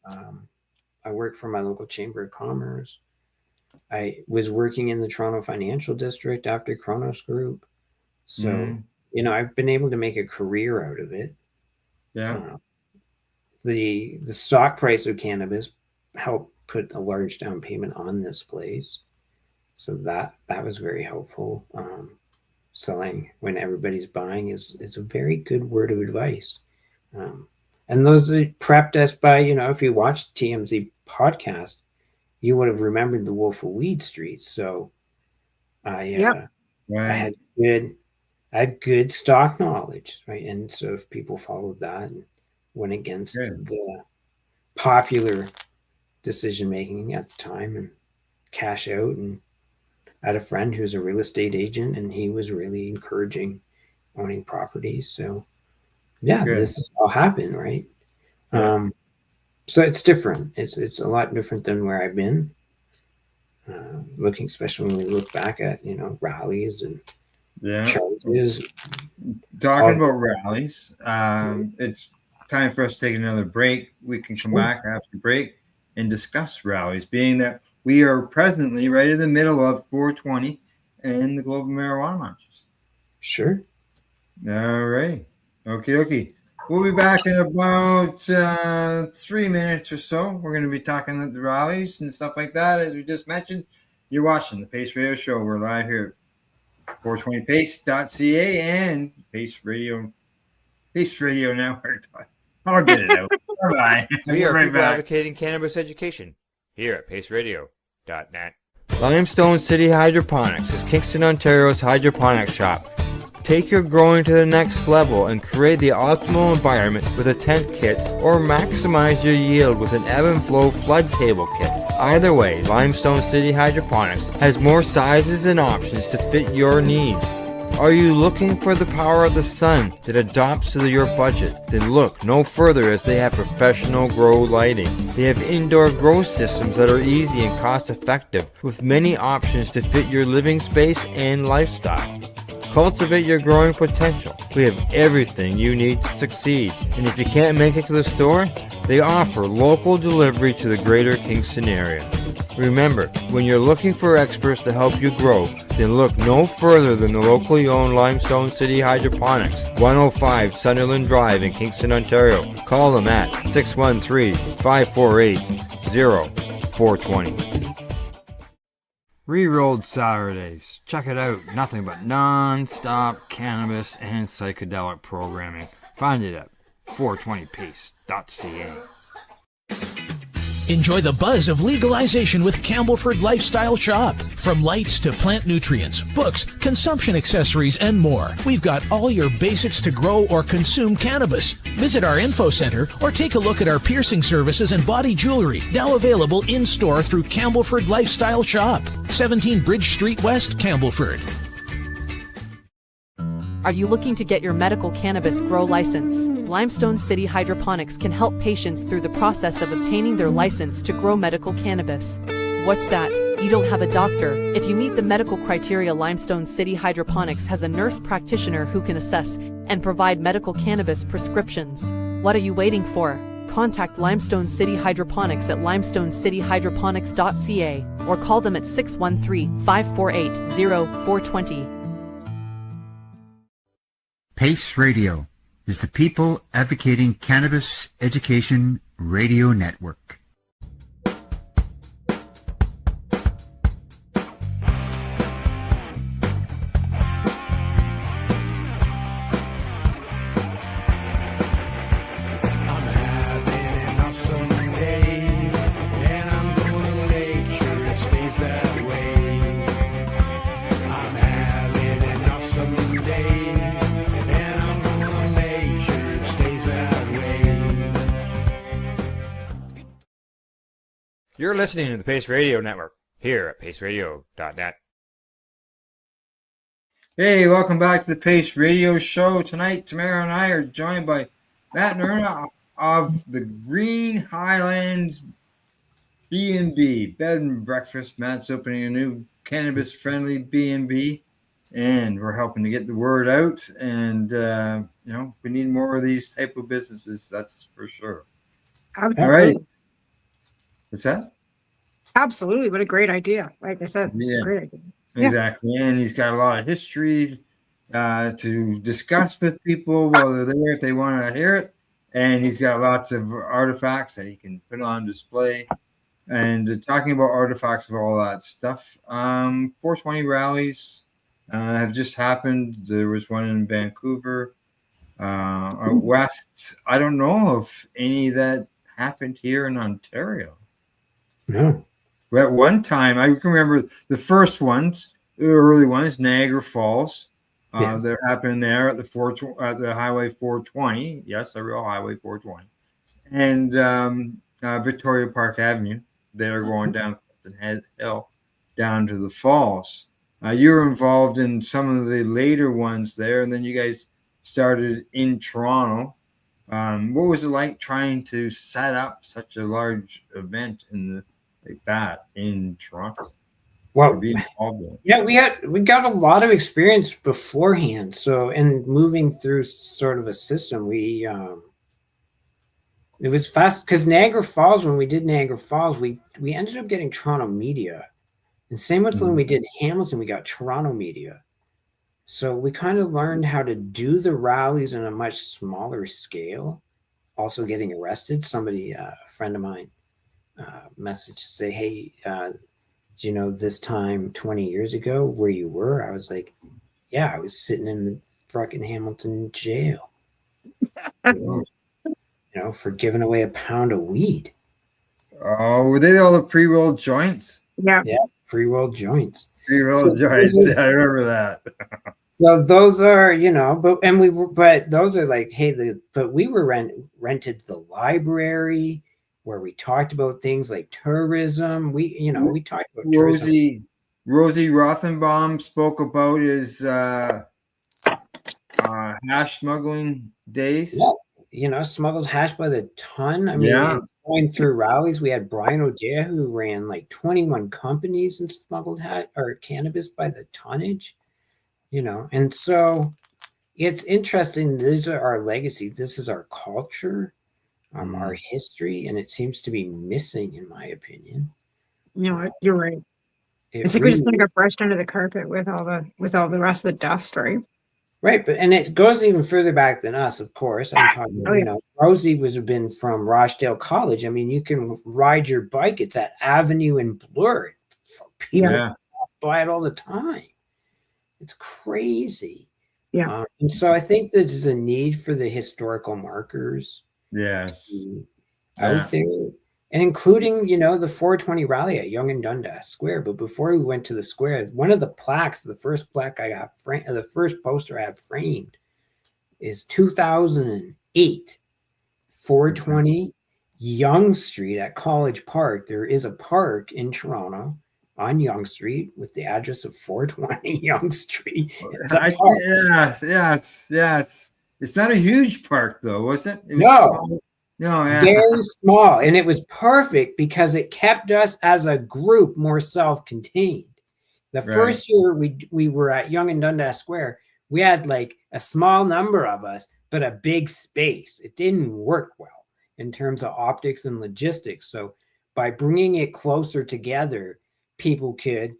I worked for my local chamber of commerce. I was working in the Toronto Financial District after Kronos Group. So, I've been able to make a career out of it. Yeah. The stock price of cannabis helped put a large down payment on this place. So that was very helpful. Selling when everybody's buying is a very good word of advice. And those that prepped us by, if you watched the TMZ podcast, you would have remembered the Wolf of Weed Street. So I had good stock knowledge, right? And so if people followed that and went against the popular decision making at the time and cash out, and I had a friend who's a real estate agent and he was really encouraging owning properties. So this has all happened, right? So it's different. It's a lot different than where I've been. Looking, especially when we look back at rallies and charges. Talking about rallies, it's time for us to take another break. We can come back after break and discuss rallies, being that we are presently right in the middle of 420 and the global marijuana marches. Sure. All right. Okie dokie. We'll be back in about 3 minutes or so. We're going to be talking about the rallies and stuff like that. As we just mentioned, you're watching the Pace Radio Show. We're live here at 420pace.ca and Pace Radio Network. I'll get it out. Bye-bye. We are right people back. advocating cannabis education here at paceradio.net. Limestone City Hydroponics is Kingston, Ontario's hydroponics shop. Take your growing to the next level and create the optimal environment with a tent kit, or maximize your yield with an ebb and flow flood table kit. Either way, Limestone City Hydroponics has more sizes and options to fit your needs. Are you looking for the power of the sun that adapts to your budget? Then look no further, as they have professional grow lighting. They have indoor grow systems that are easy and cost effective, with many options to fit your living space and lifestyle. Cultivate your growing potential. We have everything you need to succeed. And if you can't make it to the store, they offer local delivery to the greater Kingston area. Remember, when you're looking for experts to help you grow, then look no further than the locally owned Limestone City Hydroponics, 105 Sunderland Drive in Kingston, Ontario. Call them at 613-548-0420. Rerolled Saturdays. Check it out. Nothing but non-stop cannabis and psychedelic programming. Find it at 420pace.ca. Enjoy the buzz of legalization with Campbellford Lifestyle Shop. From lights to plant nutrients, books, consumption accessories, and more, we've got all your basics to grow or consume cannabis. Visit our info center or take a look at our piercing services and body jewelry, now available in-store through Campbellford Lifestyle Shop, 17 Bridge Street West, Campbellford. Are you looking to get your medical cannabis grow license? Limestone City Hydroponics can help patients through the process of obtaining their license to grow medical cannabis. What's that? You don't have a doctor? If you meet the medical criteria, Limestone City Hydroponics has a nurse practitioner who can assess and provide medical cannabis prescriptions. What are you waiting for? Contact Limestone City Hydroponics at limestonecityhydroponics.ca or call them at 613-548-0420. Pace Radio is the People Advocating Cannabis Education Radio Network. You're listening to the Pace Radio Network here at paceradio.net. Hey, welcome back to the Pace Radio Show. Tonight, Tamara and I are joined by Matt and Mernagh of the Green Highlands B&B, Bed and Breakfast. Matt's opening a new cannabis-friendly B&B, and we're helping to get the word out. And, we need more of these type of businesses, that's for sure. Absolutely. All right. What's that? Absolutely. What a great idea. Like I said, it's a great idea. Exactly. Yeah. And he's got a lot of history to discuss with people while they're there if they want to hear it. And he's got lots of artifacts that he can put on display. And talking about artifacts of all that stuff, 420 rallies have just happened. There was one in Vancouver. Out west, I don't know of any that happened here in Ontario. No. At one time, I can remember the first ones, the early ones, Niagara Falls. Yes. That happened there at the Highway 420. Yes, the real Highway 420. And Victoria Park Avenue. They're going down Head Hill down to the falls. You were involved in some of the later ones there, and then you guys started in Toronto. What was it like trying to set up such a large event like that in Toronto? Well, yeah, we got a lot of experience beforehand. So, and moving through sort of a system, it was fast because Niagara Falls, when we did Niagara Falls, we ended up getting Toronto media. And same with when we did Hamilton, we got Toronto media. So we kind of learned how to do the rallies on a much smaller scale. Also getting arrested. Somebody, a friend of mine, messaged to say, hey, do you know this time 20 years ago where you were? I was like, yeah, I was sitting in the fucking Hamilton jail. For giving away a pound of weed. Oh, were they all the pre-rolled joints? Yeah, pre-rolled joints. Pre-rolled joints. Yeah, I remember that. So those are, but those are like, hey, but we were rented the library where we talked about things like tourism. We talked about tourism. Rosie Rothenbaum spoke about his hash smuggling days. Yeah. Smuggled hash by the ton. I mean, going through rallies, we had Brian O'Dea who ran like 21 companies and smuggled cannabis by the tonnage, and so it's interesting. These are our legacy. This is our culture, our history, and it seems to be missing, in my opinion. You're right. It's like we just kind of got brushed under the carpet with all the rest of the dust, right? Right, and it goes even further back than us, of course. I'm talking, Rosie have been from Rochdale College. I mean, you can ride your bike. It's at Avenue and Bloor. People walk by it all the time. It's crazy. Yeah. And so I think there's a need for the historical markers. Yes. Out there. And including, the 420 rally at Yonge and Dundas Square. But before we went to the square, one of the plaques, the first plaque I got the first poster I have framed is 2008, 420 Yonge Street at College Park. There is a park in Toronto on Yonge Street with the address of 420 Yonge Street. It's not a huge park though, was it? Very small, and it was perfect because it kept us as a group more self-contained. The first year we were at Yonge and Dundas Square, we had like a small number of us, but a big space. It didn't work well in terms of optics and logistics. So by bringing it closer together, people could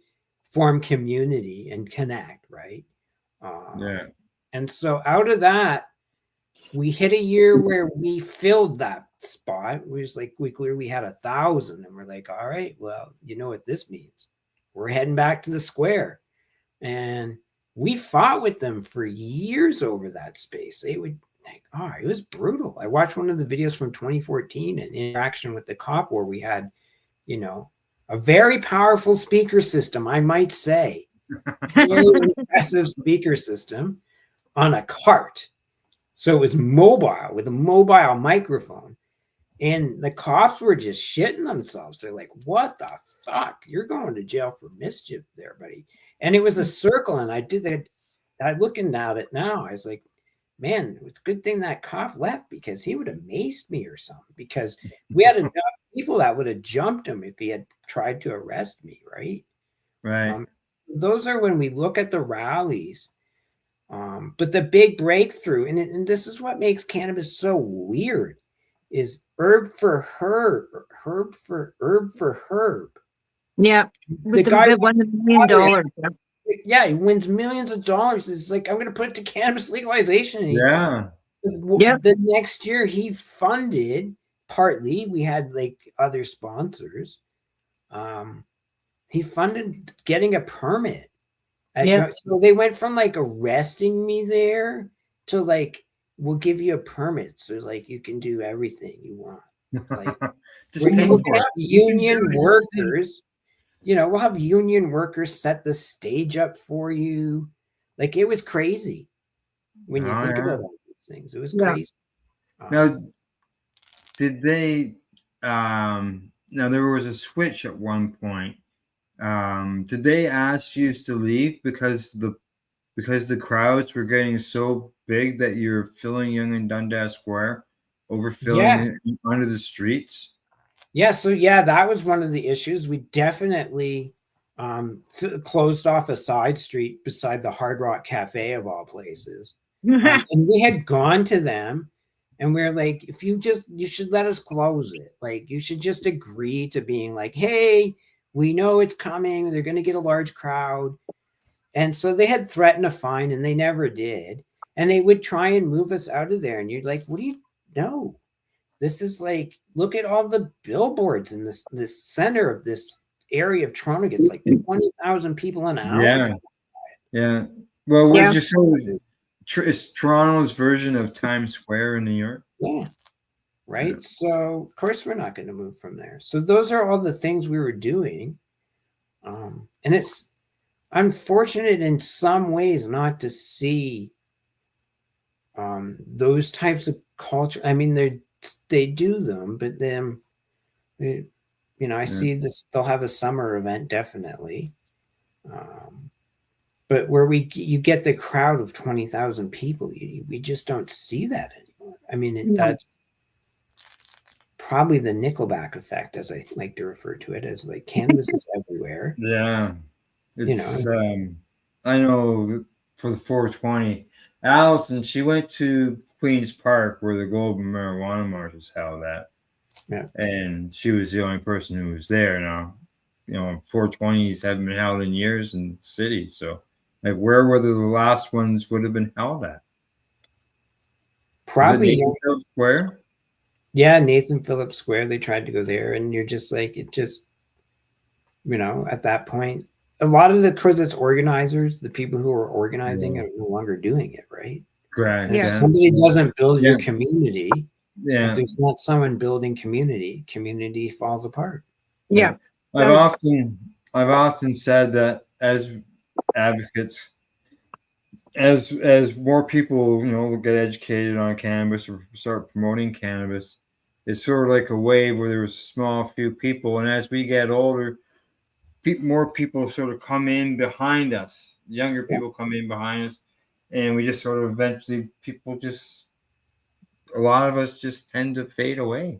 form community and connect, right? And so out of that, we hit a year where we filled that spot. We was like, we clearly had 1,000, and we're like, all right, well, you know what this means? We're heading back to the square. And we fought with them for years over that space. They would it was brutal. I watched one of the videos from 2014, an interaction with the cop where we had, a very powerful speaker system, I might say. Very impressive speaker system on a cart. So it was mobile with a mobile microphone. And the cops were just shitting themselves. They're like, what the fuck? You're going to jail for mischief there, buddy. And it was a circle. And I did that. I looking at it now. I was like, man, it's a good thing that cop left, because he would have maced me or something, because we had enough people that would have jumped him if he had tried to arrest me. Right. Right. Those are when we look at the rallies. But the big breakthrough, and this is what makes cannabis so weird, is herb for herb. Yeah. The guy won $1 million. Yeah, he wins millions of dollars. It's like, I'm going to put it to cannabis legalization. Yeah. The next year he funded, partly, we had like other sponsors. He funded getting a permit. So they went from like arresting me there to like, we'll give you a permit, so like you can do everything you want. Like, we'll have union workers, we'll have union workers set the stage up for you. Like, it was crazy when you think about all these things. It was crazy. Now, did they? Now there was a switch at one point. Did they ask you to leave because the crowds were getting so big that you're filling Yonge and Dundas Square, overfilling it onto the streets? Yeah, so that was one of the issues. We definitely closed off a side street beside the Hard Rock Cafe of all places. And we had gone to them and we were like, you should let us close it. Like, you should just agree to being like, hey, we know it's coming. They're going to get a large crowd. And so they had threatened a fine and they never did. And they would try and move us out of there. And you're like, what do you know? This is like, look at all the billboards in this center of this area of Toronto. Gets like 20,000 people an hour. Yeah. Yeah. Well, would you say it's Toronto's version of Times Square in New York? Yeah. Right. Yeah. So of course we're not going to move from there. So those are all the things we were doing. And it's unfortunate in some ways not to see those types of culture. I mean, they do them, but then, I see this, they'll have a summer event, definitely. But where you get the crowd of 20,000 people, we just don't see that anymore. I mean, that's probably the Nickelback effect, as I like to refer to it, as like cannabis is everywhere. Yeah. It's, I know for the 420, Allison, she went to Queen's Park where the Global Marijuana March is held at. Yeah. And she was the only person who was there. Now, 420s haven't been held in years in the city. So, like, where were the last ones would have been held at? Probably Nathan Phillips Square. Yeah, Nathan Phillips Square. They tried to go there, and you're just like, it just, at that point, a lot of the organizers, the people who are organizing are no longer doing it, right? Right. If somebody doesn't build your community, if there's not someone building community falls apart. Yeah. I've often said that as advocates, as more people, get educated on cannabis or start promoting cannabis, it's sort of like a wave where there was a small few people, and as we get older, more people sort of come in behind us. Younger people come in behind us, and we just sort of eventually a lot of us just tend to fade away.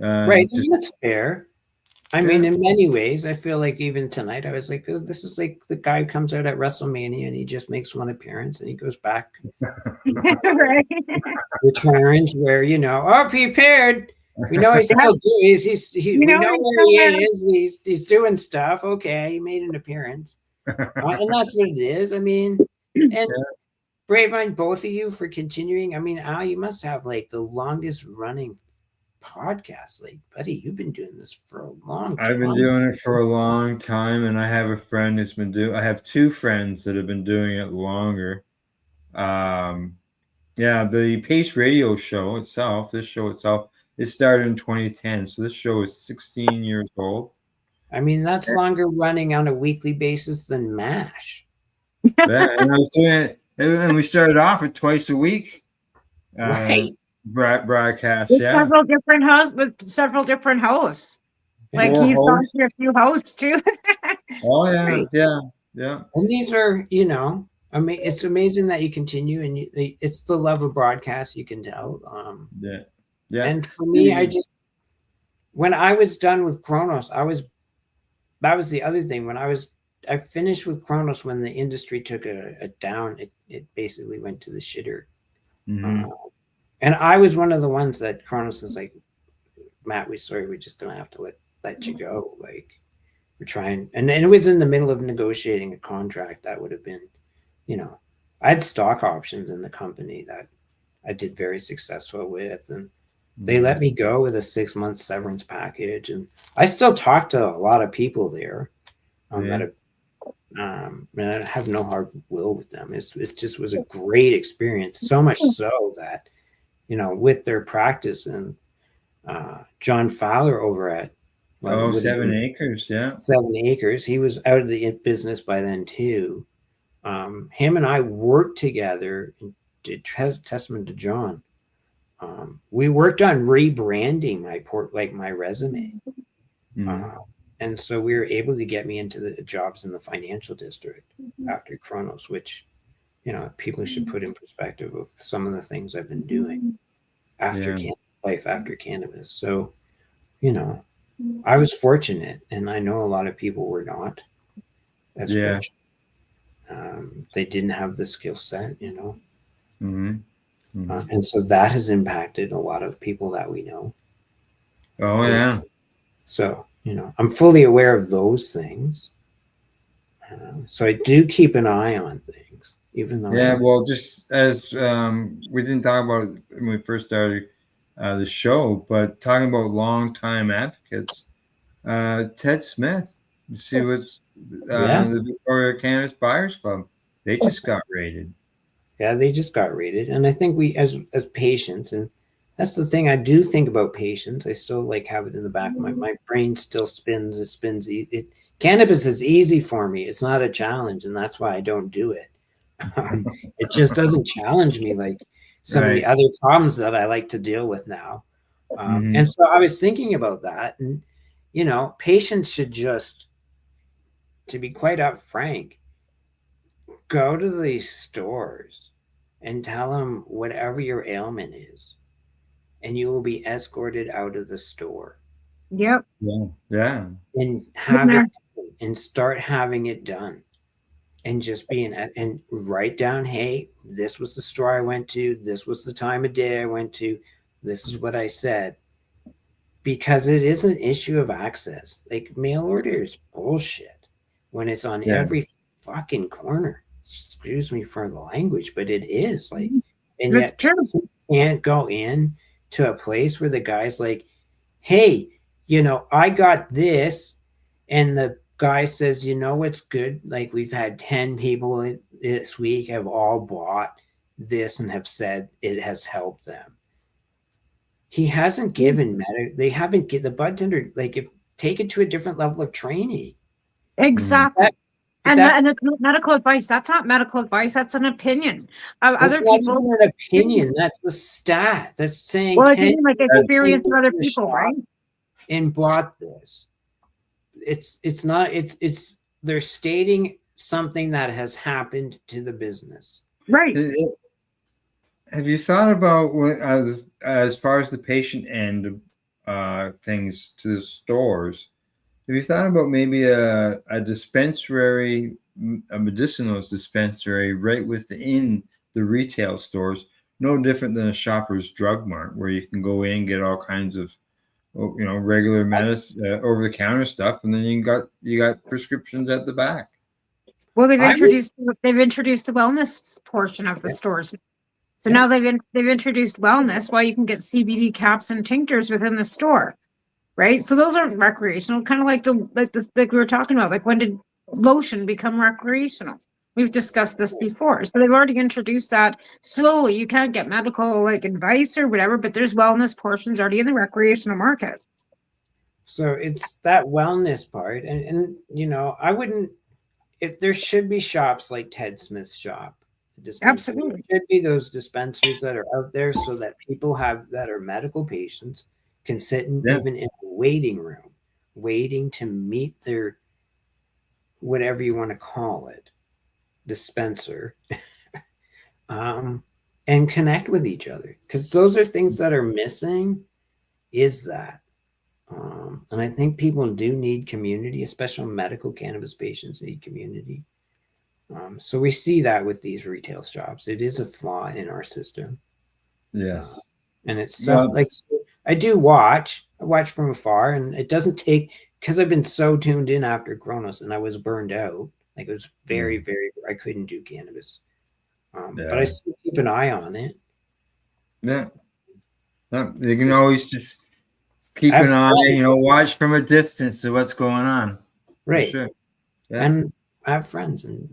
Right, that's fair. I mean, in many ways, I feel like even tonight, I was like, oh, this is like the guy who comes out at WrestleMania and he just makes one appearance and he goes back. Returns where, prepared. We know he's still doing. We know where he is. He's doing stuff. Okay, he made an appearance, and that's what it is. I mean, and brave on both of you for continuing. I mean, Al, you must have like the longest running podcast. Like, buddy, you've been doing this for a long time. I've been doing it for a long time, and I have a friend who's been I have two friends that have been doing it longer. The Pace Radio show itself, it started in 2010, so this show is 16 years old. I mean, that's longer running on a weekly basis than MASH. And I was doing it, and we started off at twice a week. Right. broadcast. With Yeah. several different hosts. Like 4 he's gone hosts. through a few hosts too. Oh yeah, Right. yeah. And these are, I mean, it's amazing that you continue, and it's the love of broadcast. You can tell. Yeah. And for me, when I was done with Kronos, that was the other thing. I finished with Kronos when the industry took a down. It basically went to the shitter. Mhm. And I was one of the ones that Kronos was like, Matt, we're just gonna have to let you go. Like, we're trying, and it was in the middle of negotiating a contract that would have been, I had stock options in the company that I did very successful with, and they let me go with a 6-month severance package. And I still talk to a lot of people there that and I have no hard will with them. It just was a great experience, so much so that, with their practice, and John Fowler over at 7 acres. Yeah. 7 Acres, he was out of the business by then too. Him and I worked together, and did testament to John. We worked on rebranding my resume. And so we were able to get me into the jobs in the financial district after Kronos, which, people should put in perspective of some of the things I've been doing after life after cannabis. So, I was fortunate, and I know a lot of people were not as fortunate. They didn't have the skill set, and so that has impacted a lot of people that we know. Oh yeah. So, I'm fully aware of those things. So I do keep an eye on things, even though. Yeah, well, just as we didn't talk about it when we first started the show, but talking about longtime advocates, Ted Smith. You see what's the Victoria Cannabis Buyers Club? They just got raided. Yeah, they just got raided, and I think we, as patients, and that's the thing I do think about patients. I still have it in the back of my brain. Still spins. It spins. Cannabis is easy for me. It's not a challenge, and that's why I don't do it. It just doesn't challenge me like some of the other problems that I like to deal with now. And so I was thinking about that, and patients should just, to be quite upfrank, go to these stores and tell them whatever your ailment is, and you will be escorted out of the store. Yep. Yeah. And have it, and start having it done, and just and write down, hey, this was the store I went to. This was the time of day I went to. This is what I said. Because it is an issue of access. Like, mail order is bullshit when it's on every fucking corner. Excuse me for the language, but it is like, and yet you can't go in to a place where the guy's like, hey, I got this, and the guy says, what's good? Like, we've had 10 people this week have all bought this and have said it has helped them. He hasn't given they haven't get the budtender, take it to a different level of training. Exactly. And it's not medical advice. That's not medical advice. That's an opinion of other people. Not even an opinion. That's the stat. That's saying, well, experience of other people, right? And bought this. It's not. It's they're stating something that has happened to the business. Right. Have you thought about as far as the patient end things to the stores? Have you thought about maybe a dispensary, a medicinal dispensary right within the retail stores? No different than a Shoppers Drug Mart, where you can go in and get all kinds of, regular medicine, over-the-counter stuff, and then you got prescriptions at the back. Well, they've introduced the wellness portion of the stores. So now they've introduced wellness, while you can get CBD caps and tinctures within the store, right? So those aren't recreational, kind of like we were talking about. Like, when did lotion become recreational? We've discussed this before. So they've already introduced that slowly. You can't get medical advice or whatever, but there's wellness portions already in the recreational market. So it's that wellness part, and I wouldn't. If there should be shops like Ted Smith's shop, Absolutely. There should be those dispensaries that are out there so that people that are medical patients can sit even in a waiting room, waiting to meet their, whatever you want to call it, dispenser, and connect with each other. Because those are things that are missing, is that. And I think people do need community, especially medical cannabis patients need community. So we see that with these retail shops. It is a flaw in our system. Yes. And it's stuff like, I watch from afar, and it doesn't take, because I've been so tuned in after Kronos and I was burned out. Like, it was very, very, I couldn't do cannabis. But I still keep an eye on it. Yeah. You can always just keep an eye, watch from a distance to what's going on. Right. Sure. Yeah. And I have friends, and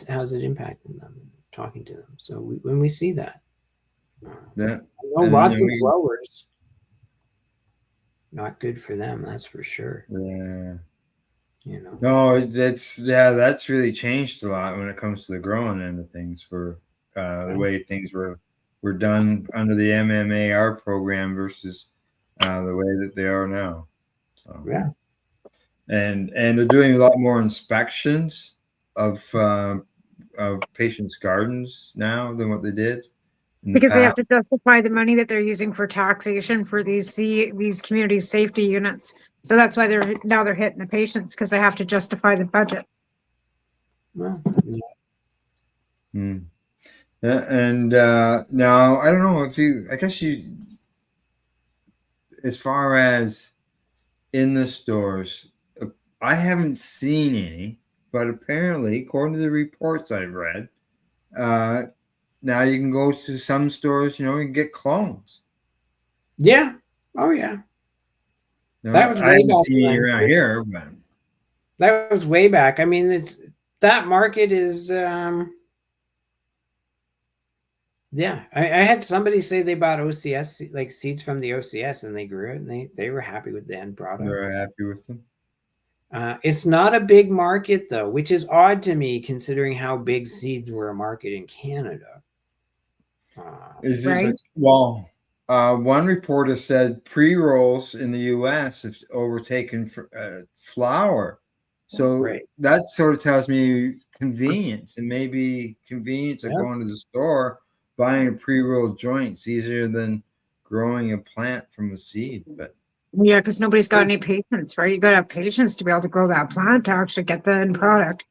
how's it impacting them, talking to them. So when we see that, I know lots of growers, not good for them, that's for sure. Yeah. No, that's really changed a lot when it comes to the growing end of things for the way things were done under the MMAR program versus the way that they are now. So and they're doing a lot more inspections of patients' gardens now than what they did. Because they have to justify the money that they're using for taxation for these community safety units. So that's why they're hitting the patients, because they have to justify the budget. Well, yeah, and now I don't know as far as in the stores, I haven't seen any, but apparently, according to the reports I've read, now you can go to some stores, and get clones. Yeah. Oh, yeah. That was way back around here, but that was way back. I mean, that market is. Yeah, I had somebody say they bought OCS, like seeds from the OCS, and they grew it, and they were happy with the end product. They were happy with them. It's not a big market, though, which is odd to me considering how big seeds were a market in Canada. One reporter said pre-rolls in the U.S. have overtaken flour. So that sort of tells me convenience, and maybe convenience of going to the store, buying a pre-rolled joint is easier than growing a plant from a seed. But yeah, because nobody's got any patience, right? You got to have patience to be able to grow that plant to actually get the end product.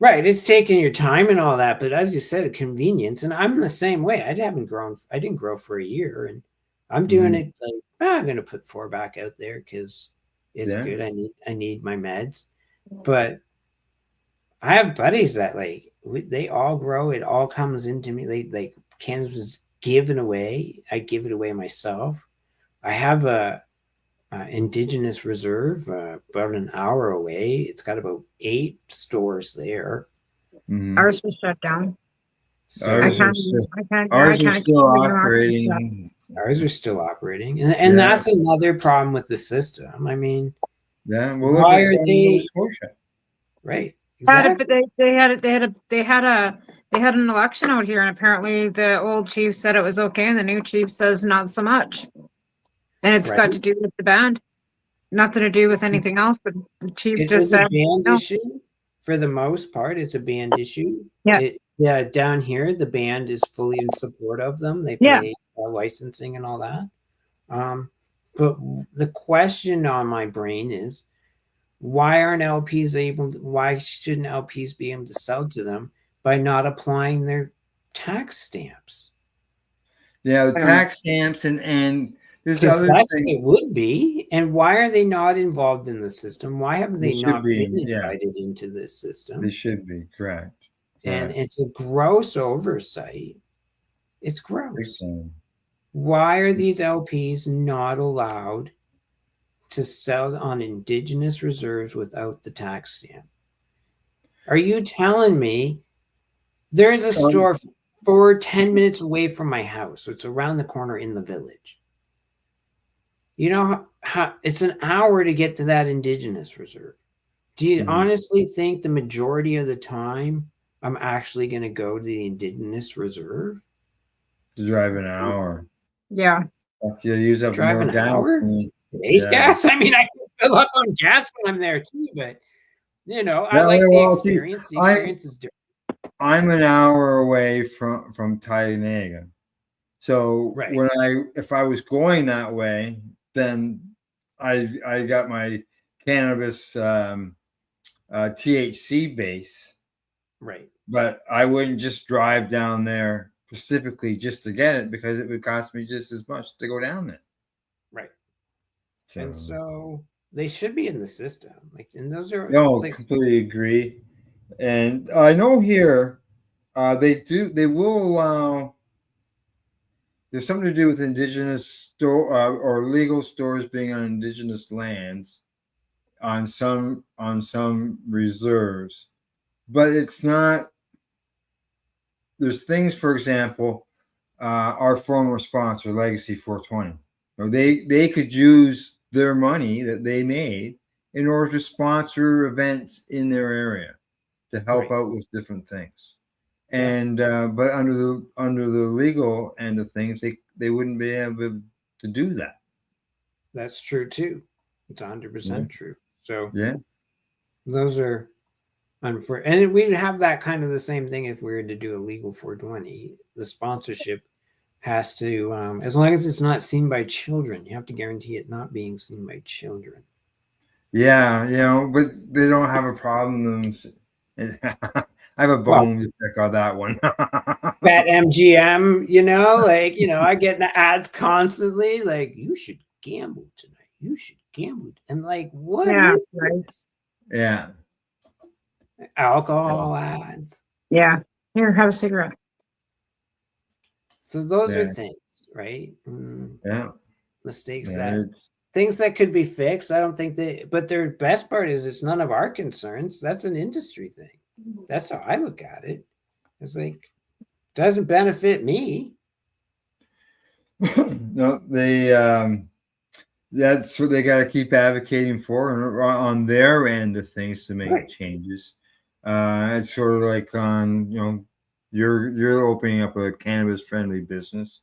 Right, it's taking your time and all that, but as you said, a convenience. And I'm the same way. I didn't grow for a year, and I'm doing it like I'm going to put 4 back out there because it's good. I need my meds, but I have buddies that they all grow. It all comes into me. Like cannabis is given away. I give it away myself. I have a indigenous reserve about an hour away. It's got about 8 stores there. Ours was shut down. So ours are still operating. Ours are still operating, and that's another problem with the system. I mean, why are they? Right. Exactly. But they had an election out here, and apparently the old chief said it was okay, and the new chief says not so much. And it's got to do with the band, nothing to do with anything else. But the chief just said, "Band issue." For the most part, it's a band issue. Yeah. Down here, the band is fully in support of them. They pay licensing and all that. But the question on my brain is, why shouldn't LPs be able to sell to them by not applying their tax stamps? Yeah, the tax stamps and there's other things. It would be. And why are they not involved in the system? Why have they not been invited into this system? They should be, correct. And it's a gross oversight. It's gross. Why are these LPs not allowed to sell on indigenous reserves without the tax stamp? Are you telling me there's a store 10 minutes away from my house? So it's around the corner in the village. You know how it's an hour to get to that indigenous reserve. Do you honestly think the majority of the time I'm actually going to go to the Indigenous Reserve. To drive an hour. Yeah. If you use up Drive more an gas. hour? Base gas? I mean, I can fill up on gas when I'm there too, but I like the experience. The experience is different. I'm an hour away from Tyanaga. So if I was going that way, then I got my cannabis THC base. Right. But I wouldn't just drive down there specifically just to get it, because it would cost me just as much to go down there. Right. And so they should be in the system. And those are completely agree. And I know here they will allow. There's something to do with indigenous store or legal stores being on indigenous lands on some reserves, but it's not. There's things, for example, our former sponsor, Legacy 420. They could use their money that they made in order to sponsor events in their area to help out with different things. And but under the legal end of things, they wouldn't be able to do that. That's true too. It's 100% true. So those are unfair. And we'd have that kind of the same thing if we were to do a legal 420. The sponsorship has to, as long as it's not seen by children, you have to guarantee it not being seen by children. Yeah, but they don't have a problem. I have a bone to pick on that one. Bet MGM, I get the ads constantly, like, you should gamble tonight. You should gamble. And like, what is this? Yeah. Alcohol ads. Yeah. Here, have a cigarette. So those are things, right? Yeah. Mistakes things that could be fixed. I don't think but their best part is it's none of our concerns. That's an industry thing. That's how I look at it. It's like, doesn't benefit me. No, that's what they got to keep advocating for on their end of things to make changes. It's sort of like on, you're opening up a cannabis friendly business.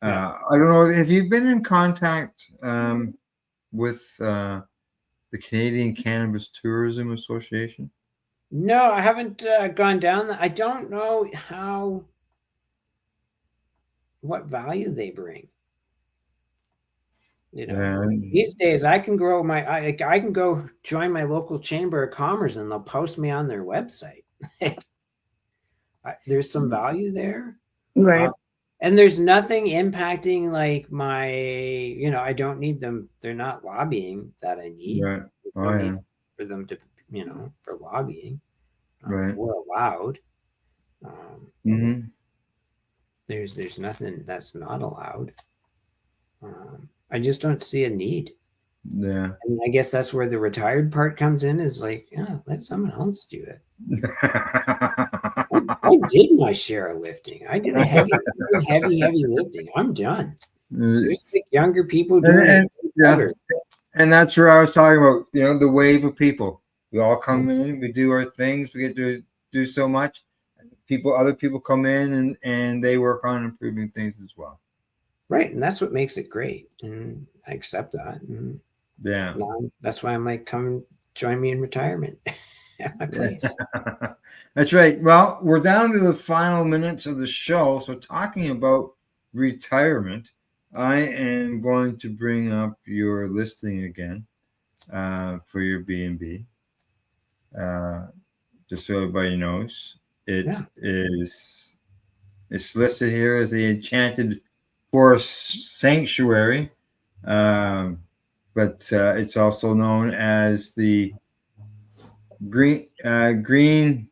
I don't know. Have you been in contact with the Canadian Cannabis Tourism Association? No, I haven't gone down that. I don't know what value they bring. These days I can grow I can go join my local chamber of commerce and they'll post me on their website. There's some value there. Right. And there's nothing impacting like my, I don't need them. They're not lobbying that I need. Right. Need for them to, for lobbying. Right. We're allowed. There's nothing that's not allowed. I just don't see a need. Yeah. And I guess that's where the retired part comes in, is like, let someone else do it. I did my share of lifting. I did heavy lifting. I'm done. There's like younger people doing it. And that's where I was talking about, the wave of people. We all come in, we do our things, we get to do so much. Other people come in and they work on improving things as well. Right. And that's what makes it great. And I accept that. And that's why I'm like, come join me in retirement at my place. That's right. Well, we're down to the final minutes of the show. So talking about retirement, I am going to bring up your listing again for your B&B. Just so everybody knows, it's listed here as the Enchanted Forest Sanctuary, but it's also known as the Green Highlands.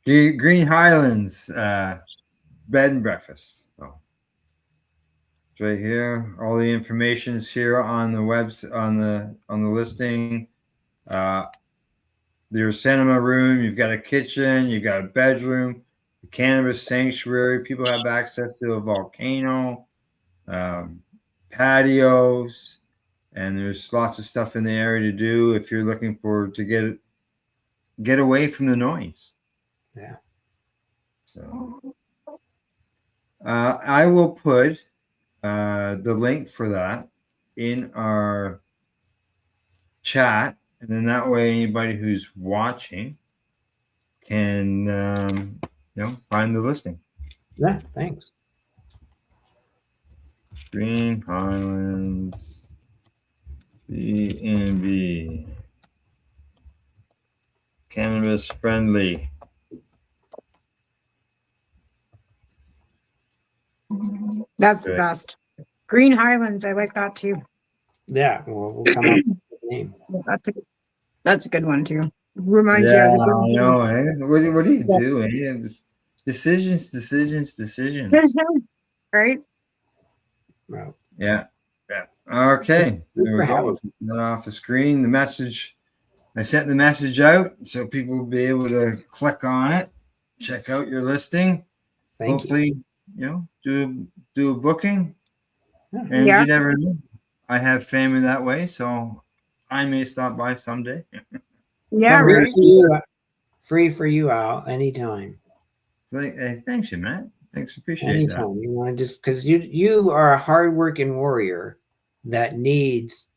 Green Highlands bed and breakfast. So it's right here. All the information is here on the on the listing. Your cinema room, you've got a kitchen, you've got a bedroom, the cannabis sanctuary. People have access to a volcano, patios, and there's lots of stuff in the area to do if you're looking to get get away from the noise. Yeah. So I will put the link for that in our chat, and then that way anybody who's watching can find the listing. Yeah, thanks. Green Highlands B&B, cannabis friendly. That's the Good. best. Green Highlands, I like that too. Yeah, we'll come up with the name. That's a good one too. Reminds you Yeah, of the I know. Eh? What do you Yeah. do? Eh? Decisions. right? Well, Yeah. Okay, there we for go. having Take that off the screen. The message. I sent the message out so people will be able to click on it, check out your listing. Thank Hopefully, do a booking. And Yeah. you never know. I have family that way, so I may stop by someday. Yeah, Free right. for you, free for you, Al. Anytime. Thanks, you, Matt. Thanks, appreciate Anytime you want to, just because you are a hardworking warrior that needs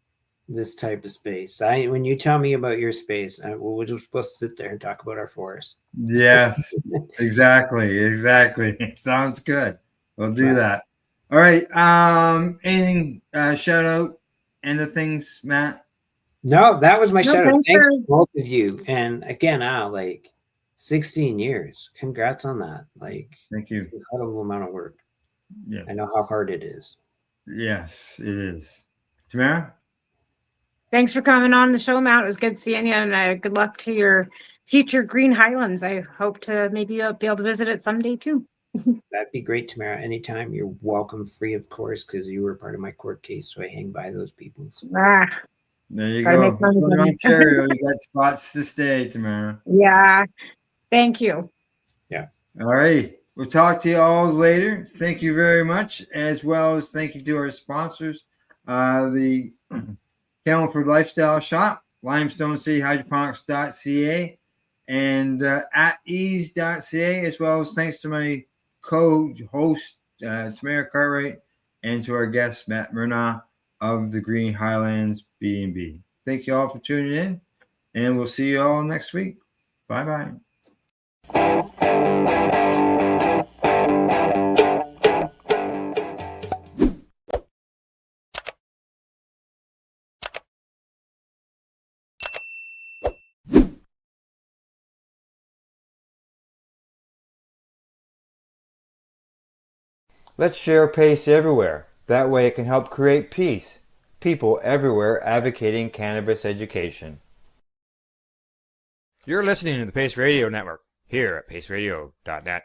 this type of space. When you tell me about your space, we're just supposed to sit there and talk about our forest. that. Yes, exactly. Sounds good. We'll do Right. that. All right. Anything? Shout out. End of things, Matt. No, that was my No, shout out. thanks Thanks for- to both of you. And again, Al, 16 years. Congrats on that. Thank you. It's an incredible amount of work. Yeah. I know how hard it is. Yes, it is. Tamara. Thanks for coming on the show, Matt. It was good seeing you, and good luck to your future Green Highlands. I hope to maybe be able to visit it someday too. That'd be great, Tamara. Anytime, you're welcome, free, of course, because you were part of my court case, so I hang by those people. So. There you Gotta go. make money, In buddy. Ontario, you got spots to stay, Tamara. Yeah. Thank you. Yeah. All right. We'll talk to you all later. Thank you very much, as well as thank you to our sponsors, the Campbellford Lifestyle Shop, Limestone City Hydroponics.ca, and ateze.ca, as well as thanks to my co-host, Tamara Cartwright, and to our guest, Matt Mernagh of the Green Highlands B&B. Thank you all for tuning in, and we'll see you all next week. Bye-bye. Let's share PACE everywhere. That way it can help create peace. People everywhere advocating cannabis education. You're listening to the Pace Radio Network here at paceradio.net.